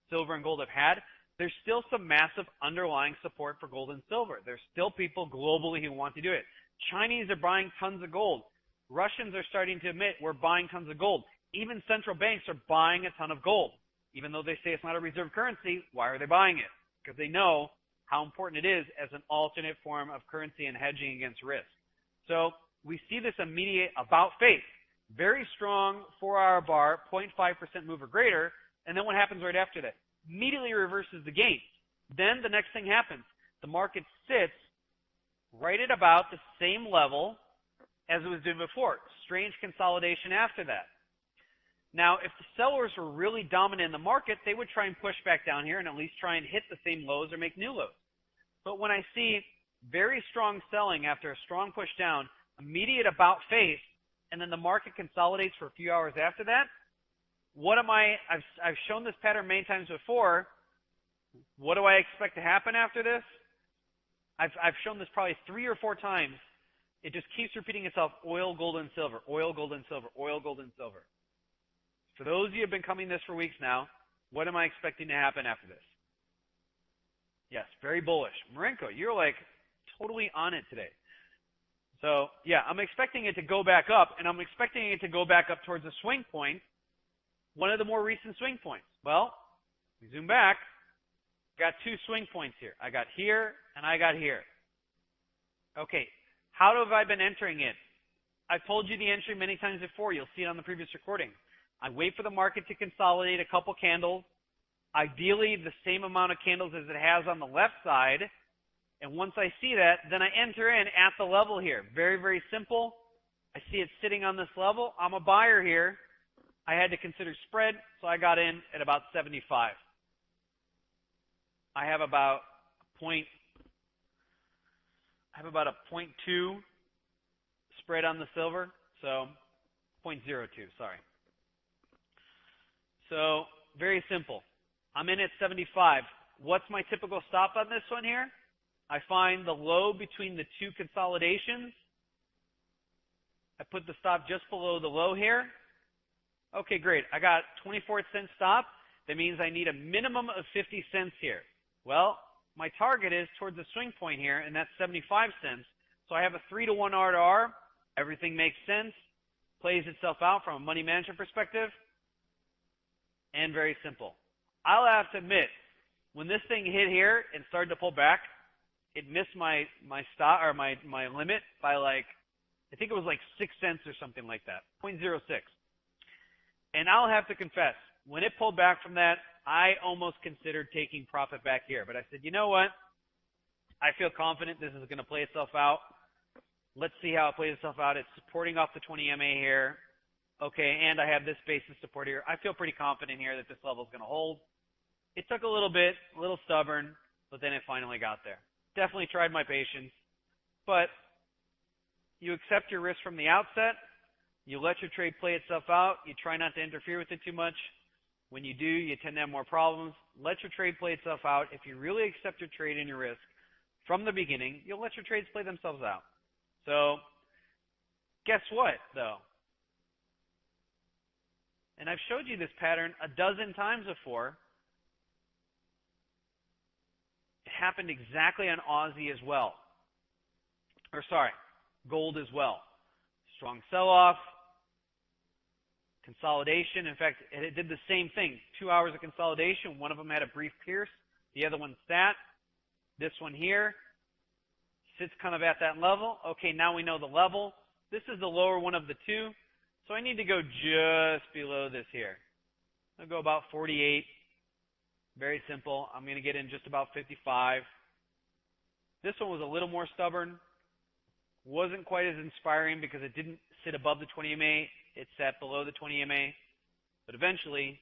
silver and gold have had, there's still some massive underlying support for gold and silver. There's still people globally who want to do it. Chinese are buying tons of gold. Russians are starting to admit we're buying tons of gold. Even central banks are buying a ton of gold. Even though they say it's not a reserve currency, why are they buying it? Because they know how important it is as an alternate form of currency and hedging against risk. So we see this immediate about face. Very strong 4-hour bar, 0.5% move or greater, and then what happens right after that? Immediately reverses the gains. Then the next thing happens. The market sits right at about the same level as it was doing before. Strange consolidation after that. Now, if the sellers were really dominant in the market, they would try and push back down here and at least try and hit the same lows or make new lows. But when I see very strong selling after a strong push down, immediate about face, and then the market consolidates for a few hours after that, I've shown this pattern many times before. What do I expect to happen after this? I've shown this probably 3 or 4 times. It just keeps repeating itself, oil, gold, and silver, oil, gold, and silver, oil, gold, and silver. For those of you who have been coming this for weeks now, what am I expecting to happen after this? Yes, very bullish. Marenko, you're like totally on it today. So, yeah, I'm expecting it to go back up, and I'm expecting it to go back up towards a swing point, one of the more recent swing points. Well, we zoom back. Got two swing points here. I got here, and I got here. Okay, how have I been entering it? I've told you the entry many times before. You'll see it on the previous recording. I wait for the market to consolidate a couple candles, ideally the same amount of candles as it has on the left side. And once I see that, then I enter in at the level here. Very, very simple. I see it sitting on this level. I'm a buyer here. I had to consider spread, so I got in at about 75. I have about a 0.2 spread on the silver, so 0.02, sorry. So very simple. I'm in at 75. What's my typical stop on this one here? I find the low between the two consolidations. I put the stop just below the low here. Okay, great. I got 24-cent stop. That means I need a minimum of 50 cents here. Well, my target is towards the swing point here, and that's 75 cents. So I have a 3-to-1 R to R. Everything makes sense. Plays itself out from a money management perspective. And very simple. I'll have to admit, when this thing hit here and started to pull back, it missed my stop or my limit by like, I think it was like 6 cents or something like that, 0.06. And I'll have to confess, when it pulled back from that, I almost considered taking profit back here. But I said, you know what? I feel confident this is going to play itself out. Let's see how it plays itself out. It's supporting off the 20 MA here. Okay, and I have this basis support here. I feel pretty confident here that this level is going to hold. It took a little bit, a little stubborn, but then it finally got there. Definitely tried my patience. But you accept your risk from the outset. You let your trade play itself out. You try not to interfere with it too much. When you do, you tend to have more problems. Let your trade play itself out. If you really accept your trade and your risk from the beginning, you'll let your trades play themselves out. So, guess what, though? And I've showed you this pattern a dozen times before. It happened exactly on Aussie as well. Or sorry, gold as well. Strong sell-off, consolidation. In fact, it did the same thing. 2 hours of consolidation. One of them had a brief pierce. The other one sat. This one here sits kind of at that level. Okay, now we know the level. This is the lower one of the two. So I need to go just below this here. I'll go about 48. Very simple. I'm going to get in just about 55. This one was a little more stubborn. Wasn't quite as inspiring because it didn't sit above the 20 MA. It sat below the 20 MA. But eventually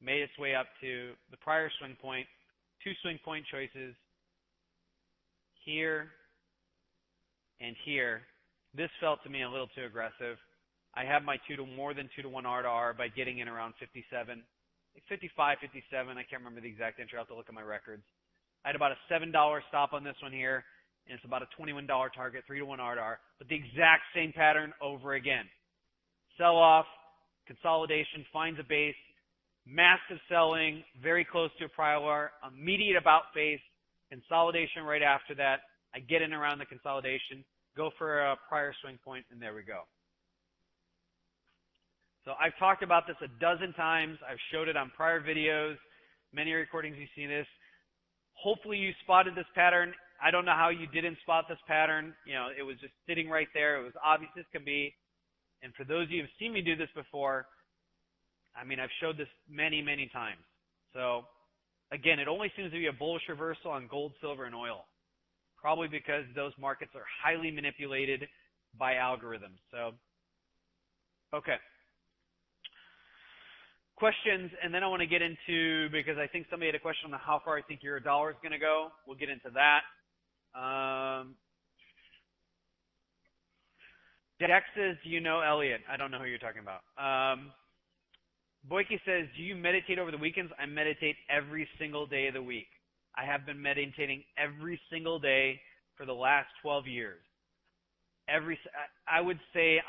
made its way up to the prior swing point. Two swing point choices. Here and here. This felt to me a little too aggressive. I have my more than 2-to-1 R to R by getting in around 57. 55, 57. I can't remember the exact entry. I'll have to look at my records. I had about a $7 stop on this one here, and it's about a $21 target, 3-to-1 R to R. But the exact same pattern over again. Sell off, consolidation, finds a base, massive selling, very close to a prior, immediate about face, consolidation right after that. I get in around the consolidation, go for a prior swing point, and there we go. So I've talked about this a dozen times. I've showed it on prior videos. Many recordings you've seen this. Hopefully you spotted this pattern. I don't know how you didn't spot this pattern. You know, it was just sitting right there. It was obvious as can be. And for those of you who've seen me do this before, I mean, I've showed this many, many times. So again, it only seems to be a bullish reversal on gold, silver, and oil. Probably because those markets are highly manipulated by algorithms. So, okay. Questions, and then I want to get into, because I think somebody had a question on how far I think your dollar is going to go. We'll get into that. Dex says, do you know Elliot? I don't know who you're talking about. Boyke says, do you meditate over the weekends? I meditate every single day of the week. I have been meditating every single day for the last 12 years. I would say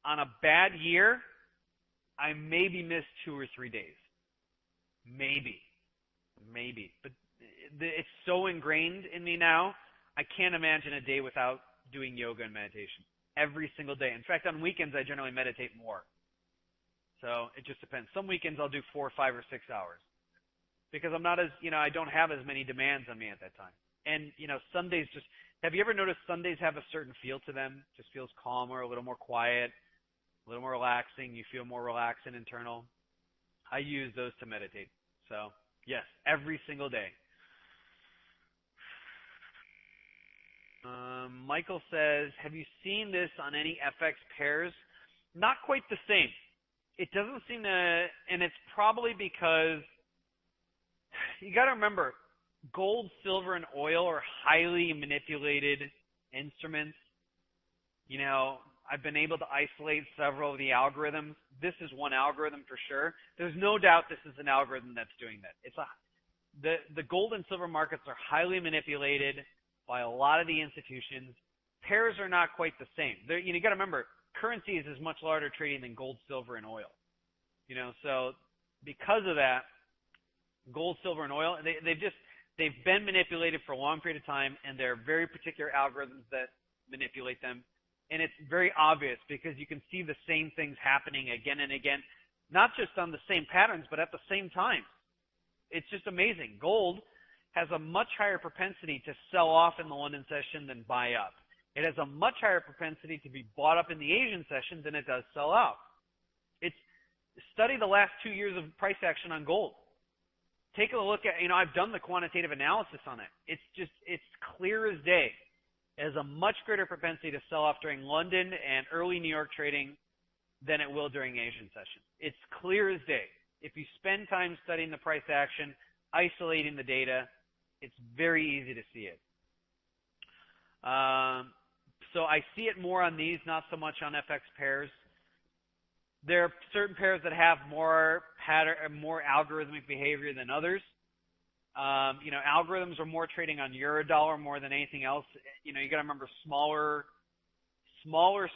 on a bad year, I maybe missed 2 or 3 days. Maybe. But it's so ingrained in me now, I can't imagine a day without doing yoga and meditation. Every single day. In fact, on weekends, I generally meditate more. So it just depends. Some weekends I'll do 4, 5, or 6 hours. Because I'm not as, I don't have as many demands on me at that time. And, Sundays just, have you ever noticed Sundays have a certain feel to them? Just feels calmer, a little more quiet, a little more relaxing. You feel more relaxed and internal. I use those to meditate. So, yes, every single day. Michael says, have you seen this on any FX pairs? Not quite the same. It doesn't seem to, and it's probably because you got to remember, gold, silver, and oil are highly manipulated instruments. I've been able to isolate several of the algorithms. This is one algorithm for sure. There's no doubt this is an algorithm that's doing that. The gold and silver markets are highly manipulated by a lot of the institutions. Pairs are not quite the same. You got to remember, currency is much larger trading than gold, silver, and oil. So because of that, gold, silver, and oil, they've been manipulated for a long period of time, and there are very particular algorithms that manipulate them. And it's very obvious because you can see the same things happening again and again, not just on the same patterns, but at the same time. It's just amazing. Gold has a much higher propensity to sell off in the London session than buy up. It has a much higher propensity to be bought up in the Asian session than it does sell out. Study the last 2 years of price action on gold. Take a look at, I've done the quantitative analysis on it. It's clear as day. It has a much greater propensity to sell off during London and early New York trading than it will during Asian session. It's clear as day. If you spend time studying the price action, isolating the data, it's very easy to see it. So I see it more on these, not so much on FX pairs. There are certain pairs that have more algorithmic behavior than others. Algorithms are more trading on euro-dollar more than anything else. You got to remember smaller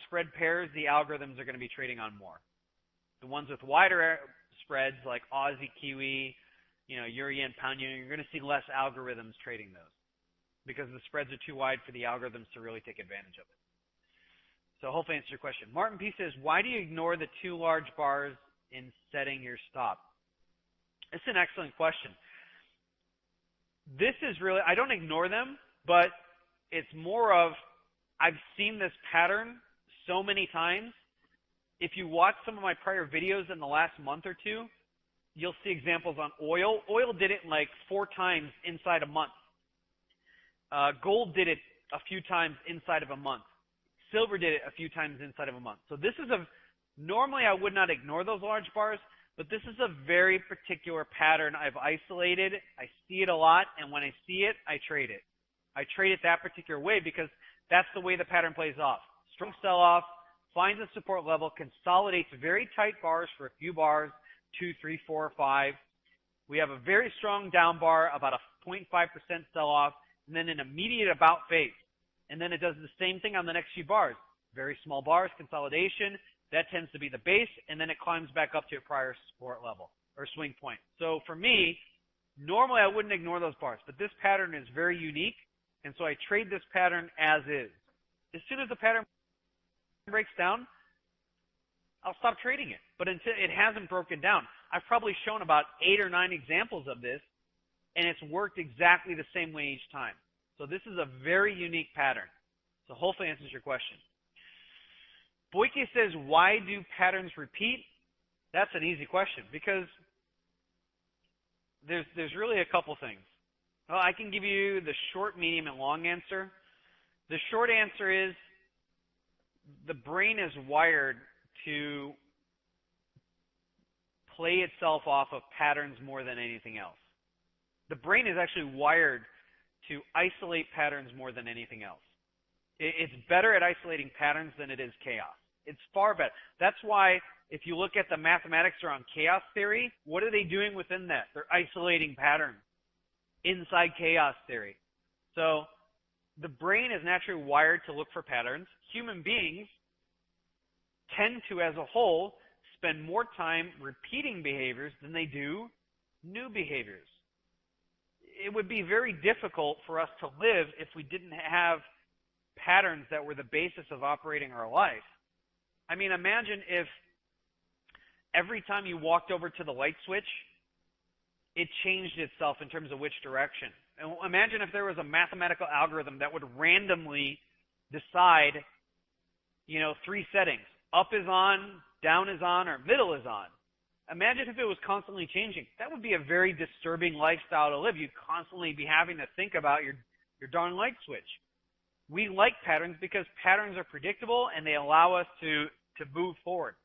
spread pairs, the algorithms are going to be trading on more. The ones with wider spreads like Aussie, Kiwi, Euro Yen, Pound Yen, you're going to see less algorithms trading those because the spreads are too wide for the algorithms to really take advantage of it. So hopefully I answered your question. Martin P says, why do you ignore the 2 large bars in setting your stop? It's an excellent question. This is really, I don't ignore them, but it's more of, I've seen this pattern so many times. If you watch some of my prior videos in the last month or two, you'll see examples on oil. Oil did it like 4 times inside a month. Gold did it a few times inside of a month. Silver did it a few times inside of a month. So this is normally I would not ignore those large bars, but this is a very particular pattern I've isolated. I see it a lot, and when I see it, I trade it. I trade it that particular way because that's the way the pattern plays off. Strong sell-off, finds a support level, consolidates very tight bars for a few bars, 2, 3, 4, 5. We have a very strong down bar, about a 0.5% sell-off, and then an immediate about face. And then it does the same thing on the next few bars. Very small bars, consolidation. That tends to be the base, and then it climbs back up to a prior support level or swing point. So for me, normally I wouldn't ignore those bars, but this pattern is very unique, and so I trade this pattern as is. As soon as the pattern breaks down, I'll stop trading it. But until it hasn't broken down, I've probably shown about 8 or 9 examples of this, and it's worked exactly the same way each time. So this is a very unique pattern. So hopefully answers your question. Boyke says, why do patterns repeat? That's an easy question because there's really a couple things. Well, I can give you the short, medium, and long answer. The short answer is the brain is wired to play itself off of patterns more than anything else. The brain is actually wired to isolate patterns more than anything else. It's better at isolating patterns than it is chaos. It's far better. That's why if you look at the mathematics around chaos theory, what are they doing within that? They're isolating patterns inside chaos theory. So the brain is naturally wired to look for patterns. Human beings tend to, as a whole, spend more time repeating behaviors than they do new behaviors. It would be very difficult for us to live if we didn't have patterns that were the basis of operating our life. I mean, imagine if every time you walked over to the light switch, it changed itself in terms of which direction. And imagine if there was a mathematical algorithm that would randomly decide, 3 settings. Up is on, down is on, or middle is on. Imagine if it was constantly changing. That would be a very disturbing lifestyle to live. You'd constantly be having to think about your darn light switch. We like patterns because patterns are predictable and they allow us to move forward.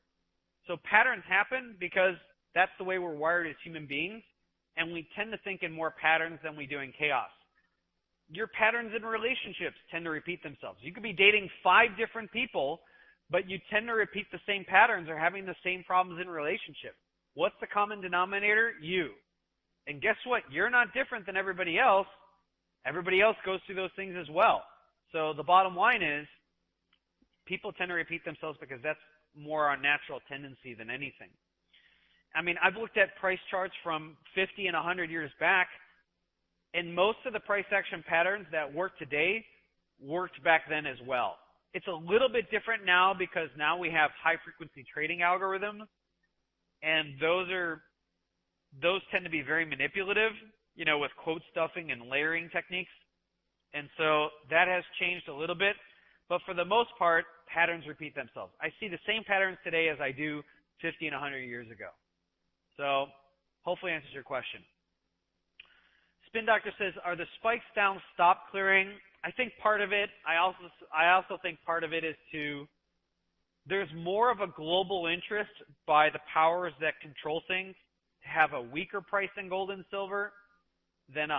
So patterns happen because that's the way we're wired as human beings, and we tend to think in more patterns than we do in chaos. Your patterns in relationships tend to repeat themselves. You could be dating 5 different people, but you tend to repeat the same patterns or having the same problems in relationship. What's the common denominator? You. And guess what? You're not different than everybody else. Everybody else goes through those things as well. So the bottom line is, people tend to repeat themselves because that's more our natural tendency than anything. I mean, I've looked at price charts from 50 and 100 years back, and most of the price action patterns that work today worked back then as well. It's a little bit different now because now we have high-frequency trading algorithms, and those tend to be very manipulative, with quote stuffing and layering techniques. And so that has changed a little bit. But for the most part, patterns repeat themselves. I see the same patterns today as I do 50 and 100 years ago. So hopefully answers your question. Spin Doctor says, are the spikes down stop clearing? I think part of it, I also think part of it is there's more of a global interest by the powers that control things to have a weaker price than gold and silver than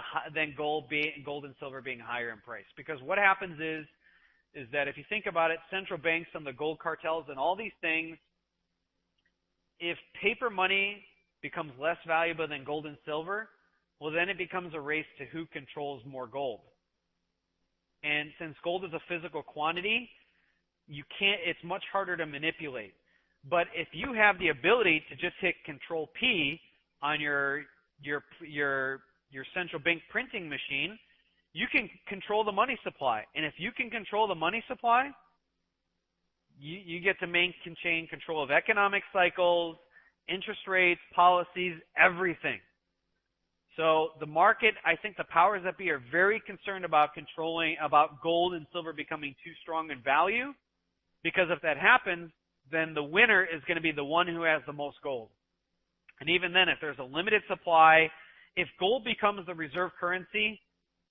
gold and silver being higher in price. Because what happens is that if you think about it, central banks and the gold cartels and all these things, if paper money becomes less valuable than gold and silver, well, then it becomes a race to who controls more gold. And since gold is a physical quantity, it's much harder to manipulate. But if you have the ability to just hit Control P on your central bank printing machine, you can control the money supply. And if you can control the money supply, you get to maintain control of economic cycles, interest rates, policies, everything. So the market, I think the powers that be are very concerned about about gold and silver becoming too strong in value, because if that happens, then the winner is going to be the one who has the most gold. And even then, if there's a limited supply, if gold becomes the reserve currency,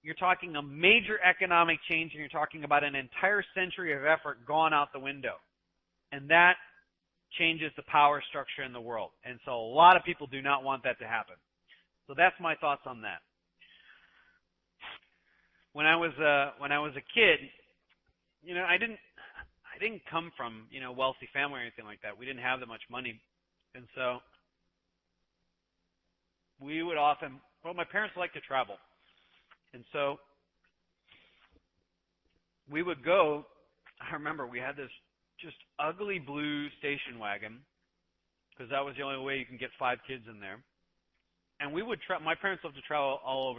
you're talking a major economic change, and you're talking about an entire century of effort gone out the window. And that changes the power structure in the world. And so a lot of people do not want that to happen. So that's my thoughts on that. When I was a kid, I didn't come from, wealthy family or anything like that. We didn't have that much money. And so we would my parents liked to travel. And so we would go, I remember we had this just ugly blue station wagon, because that was the only way you can get 5 kids in there. And we would my parents loved to travel all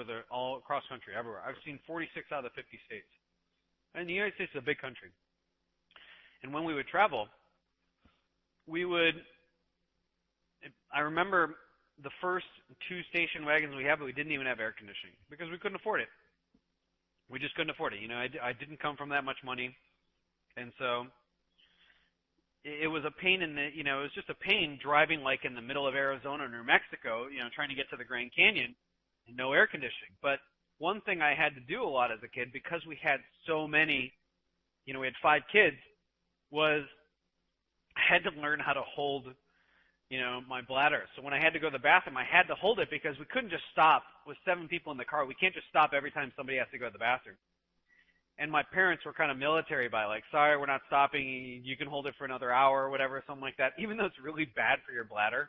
across country, everywhere. I've seen 46 out of the 50 states. And the United States is a big country. And when we would travel, I remember the first 2 station wagons we had, but we didn't even have air conditioning because we couldn't afford it. We just couldn't afford it. I didn't come from that much money. And so it was a pain it was just a pain driving like in the middle of Arizona or New Mexico, trying to get to the Grand Canyon and no air conditioning. But one thing I had to do a lot as a kid, because we had so many, we had 5 kids, was I had to learn how to hold, my bladder. So when I had to go to the bathroom, I had to hold it because we couldn't just stop with 7 people in the car. We can't just stop every time somebody has to go to the bathroom. And my parents were kind of military by sorry, we're not stopping. You can hold it for another hour or whatever, something like that, even though it's really bad for your bladder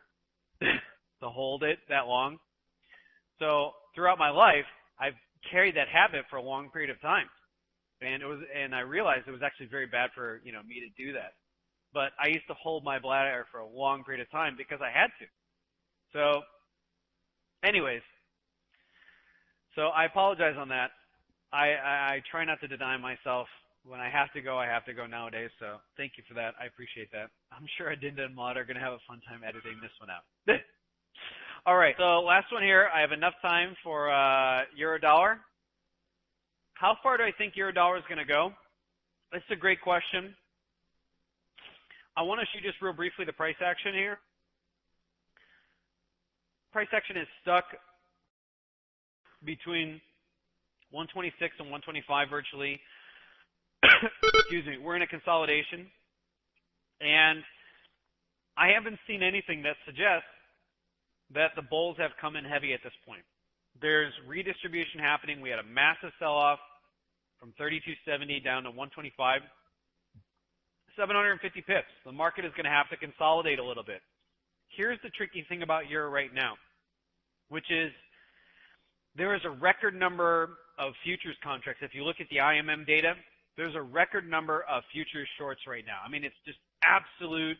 to hold it that long. So throughout my life, I've carried that habit for a long period of time. And I realized it was actually very bad for, me to do that. but I used to hold my bladder for a long period of time because I had to. So, anyways, so I apologize on that. I try not to deny myself. When I have to go nowadays. So thank you for that. I appreciate that. I'm sure Adinda and Maud are going to have a fun time editing this one out. All right. So last one here. I have enough time for euro dollar. How far do I think euro dollar is going to go? That's a great question. I want to show you just real briefly the price action here. Price action is stuck between 126 and 125 virtually. Excuse me. We're in a consolidation, and I haven't seen anything that suggests that the bulls have come in heavy at this point. There's redistribution happening. We had a massive sell-off from 32.70 down to 125, 750 pips. The market is going to have to consolidate a little bit. Here's the tricky thing about euro right now, which is there is a record number of futures contracts. If you look at the IMM data, there's a record number of futures shorts right now. I mean, it's just absolute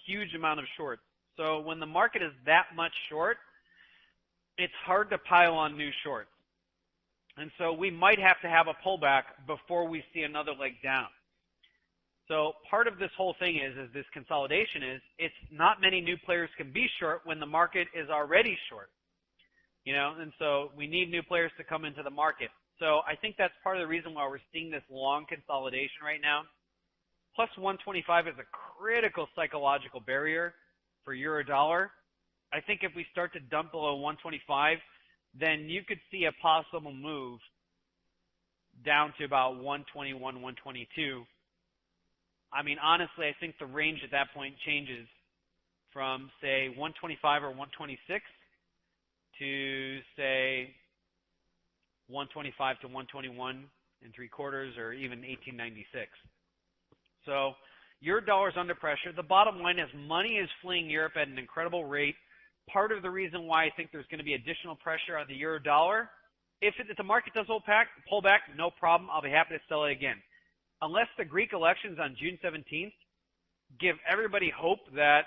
huge amount of shorts. So when the market is that much short, it's hard to pile on new shorts. And so we might have to have a pullback before we see another leg down. So part of this whole thing is this consolidation is it's not many new players can be short when the market is already short. You know, and so we need new players to come into the market. So I think that's part of the reason why we're seeing this long consolidation right now. Plus 125 is a critical psychological barrier for euro dollar. I think if we start to dump below 125, then you could see a possible move down to about 121, 122. I mean, honestly, I think the range at that point changes from, say, 125 or 126 to, say, 125 to 121 and 3/4 or even 1896. So euro dollar is under pressure. The bottom line is money is fleeing Europe at an incredible rate. Part of the reason why I think there's going to be additional pressure on the euro dollar, if the market does pull back, no problem. I'll be happy to sell it again. Unless the Greek elections on June 17th give everybody hope that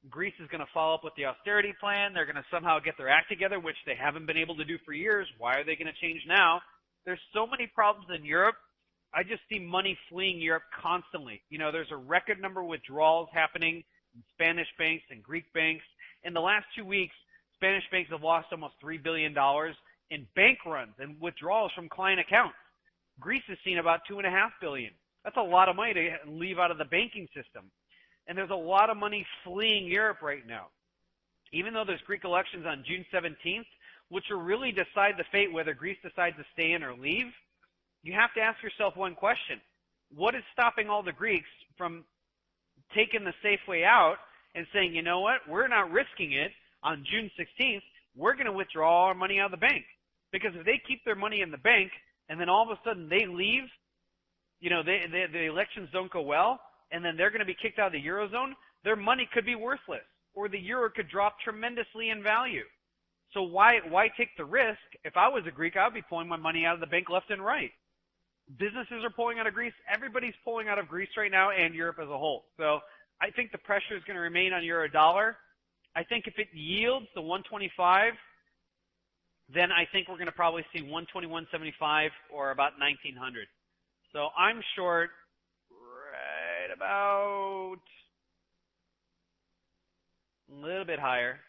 Greece is going to follow up with the austerity plan. They're going to somehow get their act together, which they haven't been able to do for years. Why are they going to change now? There's so many problems in Europe. I just see money fleeing Europe constantly. You know, there's a record number of withdrawals happening in Spanish banks and Greek banks. In the last 2 weeks, Spanish banks have lost almost $3 billion in bank runs and withdrawals from client accounts. Greece has seen about $2.5 billion. That's a lot of money to leave out of the banking system. And there's a lot of money fleeing Europe right now. Even though there's Greek elections on June 17th, which will really decide the fate whether Greece decides to stay in or leave, you have to ask yourself one question. What is stopping all the Greeks from taking the safe way out and saying, you know what, we're not risking it on June 16th, we're going to withdraw all our money out of the bank. Because if they keep their money in the bank and then all of a sudden they leave, you know, the elections don't go well, and then they're going to be kicked out of the Eurozone, their money could be worthless, or the euro could drop tremendously in value. So why take the risk? If I was a Greek, I would be pulling my money out of the bank left and right. Businesses are pulling out of Greece. Everybody's pulling out of Greece right now, and Europe as a whole. So I think the pressure is going to remain on euro dollar. I think if it yields the 125, then I think we're going to probably see 121.75 or about 1900. So I'm short right about a little bit higher.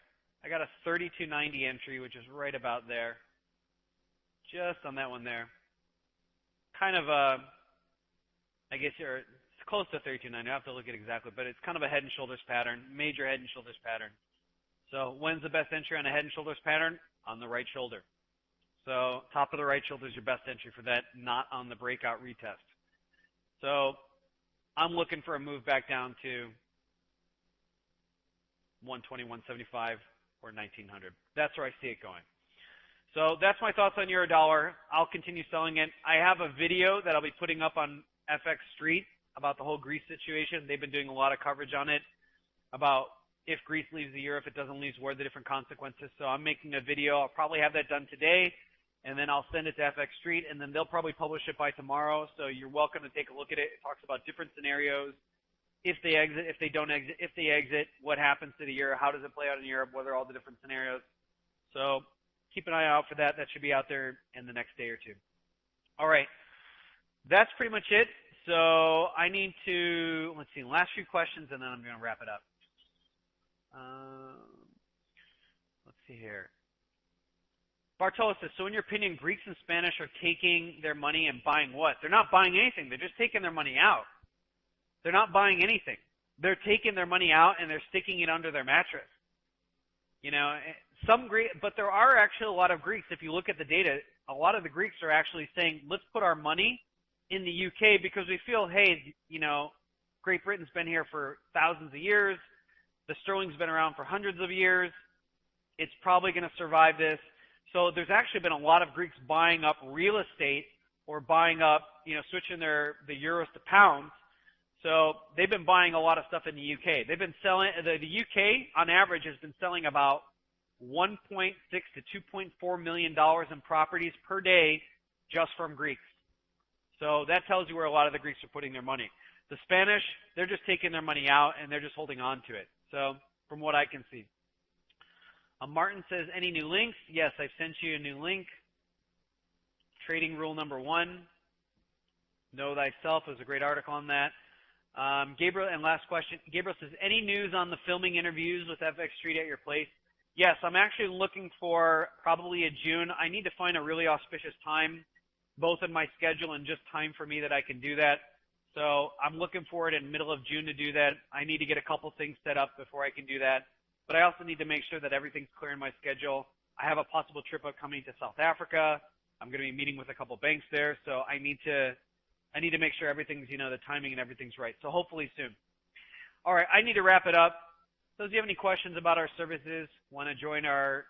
I got a 32.90 entry, which is right about there. Just on that one there. Kind of a, I guess it's close to 32.90. I have to look at exactly, but it's kind of a head and shoulders pattern, major head and shoulders pattern. So when's the best entry on a head and shoulders pattern? On the right shoulder. So top of the right shoulder is your best entry for that, not on the breakout retest. So I'm looking for a move back down to 120, 175, or 1900. That's where I see it going. So that's my thoughts on euro dollar. I'll continue selling it. I have a video that I'll be putting up on FX Street about the whole Greece situation. They've been doing a lot of coverage on it about if Greece leaves the euro, if it doesn't leave, what are the different consequences. So I'm making a video. I'll probably have that done today, and then I'll send it to FX Street, and then they'll probably publish it by tomorrow. So you're welcome to take a look at it. It talks about different scenarios. if they exit, if they don't exit, if they exit, what happens to the euro, how does it play out in Europe, what are all the different scenarios. So keep an eye out for that. That should be out there in the next day or two. All right. That's pretty much it. So I need to, let's see, last few questions, and then I'm going to wrap it up. Let's see here. Bartolo says, so in your opinion, Greeks and Spanish are taking their money and buying what? They're not buying anything. They're just taking their money out. They're not buying anything. They're taking their money out and they're sticking it under their mattress. You know, some Greek, but there are actually a lot of Greeks. If you look at the data, a lot of the Greeks are actually saying, let's put our money in the UK because we feel, hey, you know, Great Britain's been here for thousands of years. The sterling's been around for hundreds of years. It's probably going to survive this. So there's actually been a lot of Greeks buying up real estate or buying up, you know, switching the euros to pounds. So they've been buying a lot of stuff in the UK. They've been selling, the UK on average has been selling about $1.6 to $2.4 million in properties per day just from Greeks. So that tells you where a lot of the Greeks are putting their money. The Spanish, they're just taking their money out and they're just holding on to it. So from what I can see. Martin says, any new links? Yes, I've sent you a new link. Trading rule number 1. Know thyself. There's a great article on that. Gabriel, and last question. Gabriel says, any news on the filming interviews with FX Street at your place? Yes, I'm actually looking for probably a June. I need to find a really auspicious time, both in my schedule and just time for me that I can do that. So I'm looking for it in the middle of June to do that. I need to get a couple things set up before I can do that. But I also need to make sure that everything's clear in my schedule. I have a possible trip upcoming to South Africa. I'm going to be meeting with a couple banks there. So I need to make sure everything's, you know, the timing and everything's right. So hopefully soon. All right, I need to wrap it up. So if you have any questions about our services, want to join our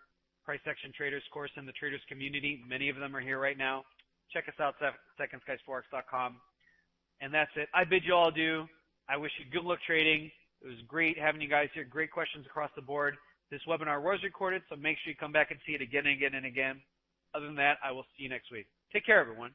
price action traders course in the traders community, many of them are here right now. Check us out, secondskiesforex.com. And that's it. I bid you all adieu. I wish you good luck trading. It was great having you guys here. Great questions across the board. This webinar was recorded, so make sure you come back and see it again and again and again. Other than that, I will see you next week. Take care, everyone.